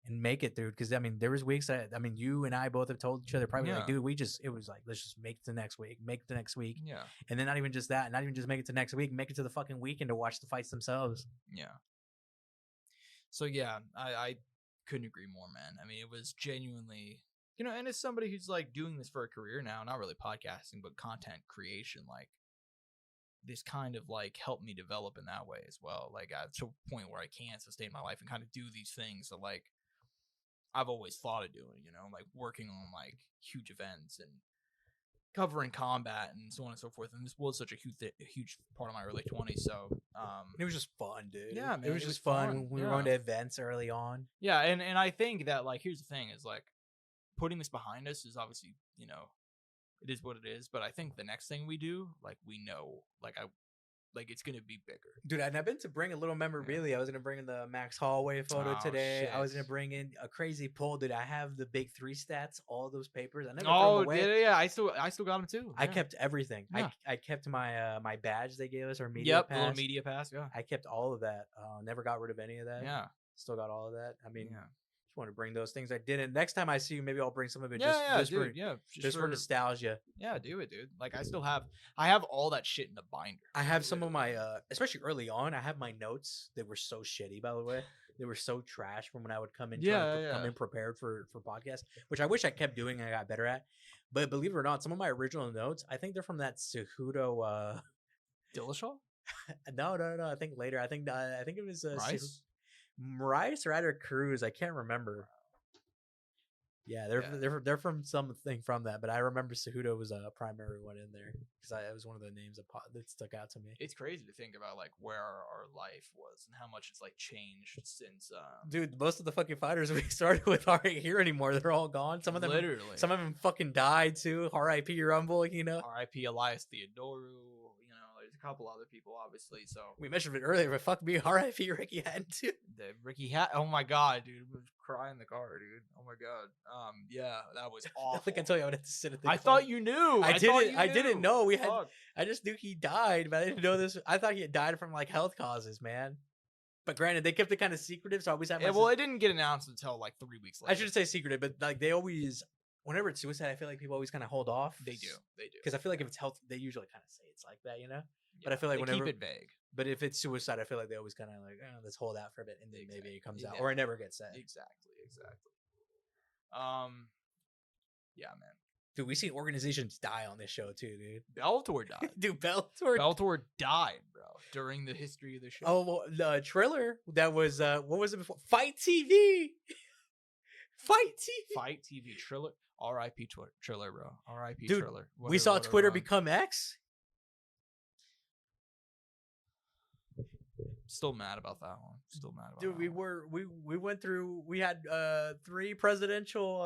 and make it through. Because I mean, there was weeks that you and I both have told each other probably like, Yeah. dude, it was like, let's just make it to next week, Yeah. and then not even just that, not even just make it to next week, make it to the fucking weekend to watch the fights themselves. Yeah. So yeah, I couldn't agree more, man. I mean, it was genuinely, and as somebody who's like doing this for a career now, not really podcasting, but content creation, like this kind of like helped me develop in that way as well. Like to a point where I can sustain my life and kind of do these things that like I've always thought of doing, like working on like huge events and covering combat and so on and so forth. And this was such a huge part of my early 20s. So It was just fun, dude. Yeah, man, it was it just was fun fun. when we were Yeah. going to events early on. yeah, and I think that like here's the thing is like putting this behind us is obviously, it is what it is. But I think the next thing we do, like we know, like it's gonna be bigger. Dude, and I've been to bring a little memorabilia. I was gonna bring in the Max Hallway photo Oh, today. I was shit. gonna bring in a crazy pull. Dude, I have the big 3 stats, all those papers. I never threw them away. yeah, I still got them too. I Yeah. kept everything. Yeah. I kept my my badge they gave us, our media Yep, pass. the little media pass. Yeah, I kept all of that. Never got rid of any of that. yeah, Still got all of that. I mean, yeah. just want to bring those things. I didn't. Next time I see you, maybe I'll bring some of it. Yeah, just dude, for yeah, just for nostalgia. Yeah, do it, dude. Like I have all that shit in the binder. I have some of my, especially early on. I have my notes. They were so shitty, by the way. They were so trash from when I would come in, come in prepared for podcasts, which I wish I kept doing. And I got better at. But believe it or not, some of my original notes, I think they're from that Cejudo. Dillashaw? No. I think later. I think it was Rice? Rice or either Cruz. I can't remember. Yeah, they're from something from that, but I remember Cejudo was a primary one in there because it was one of the names that stuck out to me. It's crazy to think about like where our life was and how much it's like changed since. Dude, most of the fucking fighters we started with aren't here anymore. They're all gone. Some of them, literally, some of them fucking died too. R.I.P. Rumble, R.I.P. Elias Theodoru. There's a couple other people, obviously. So we mentioned it earlier, but fuck me, R.I.P. Ricky Hatton too. the Ricky Hat. Oh my god, dude, I was crying in the car, dude. Oh my god. Yeah, that was awful. I think I told you I would have to sit at the. I thought you knew. I didn't know we had. Fuck. I just knew he died, but I didn't know this. I thought he had died from like health causes, man. But granted, they kept it kind of secretive, so I always have. Yeah, well, it didn't get announced until like 3 weeks later. I should say secretive, but like they always, whenever it's suicide, I feel like people always kind of hold off. They do. Because I feel like if it's health, they usually kind of say it's like that, Yeah, But I feel like they whenever keep it vague. But if it's suicide, I feel like they always kind of like, let's hold out for a bit, and then maybe it comes out, Yeah. or it never gets said. Exactly. Yeah, man. Dude, we seen organizations die on this show too, dude. Bellator died. Dude, Bellator. Bellator died, bro, during the history of the show. Oh, well, the Triller that was what was it before? Fight TV. Fight TV. Fight TV Triller. R.I.P. Triller, bro. R.I.P. Dude, Triller. We saw Twitter become X. Still mad about that one. Still mad about Dude, that we went through. We had 3 presidential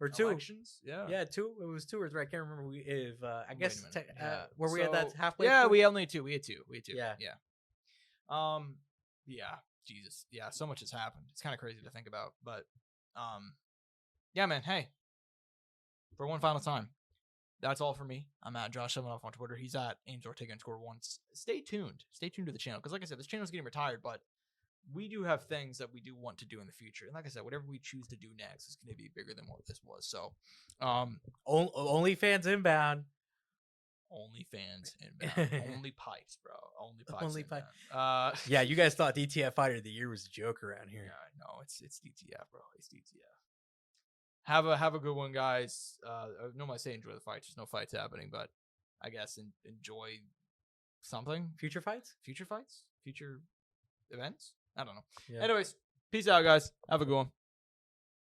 or 2 elections. Yeah. 2. It was 2 or 3. I can't remember. I Wait guess a minute. Yeah. were we at that halfway? Yeah, point? we only had 2. We had 2. Yeah. Yeah. Jesus. Yeah. So much has happened. It's kind of crazy to think about, but yeah, man. Hey, for one final time, that's all for me. I'm at Josh Soundoff on Twitter. He's at Angel Ortega and Score 1. Stay tuned. Stay tuned to the channel because, like I said, this channel is getting retired, but we do have things that we do want to do in the future. And like I said, whatever we choose to do next is going to be bigger than what this was. So, OnlyFans inbound. OnlyFans inbound. Only pipes, bro. Only pipes. Only inbound. Yeah, you guys thought DTF Fighter of the Year was a joke around here. Yeah, no, it's DTF, bro. It's DTF. Have a good one, guys. No, I say enjoy the fights. There's no fights happening, but I guess enjoy something. Future fights? Future fights? Future events? I don't know. Yeah. Anyways, peace out, guys. Have a good one.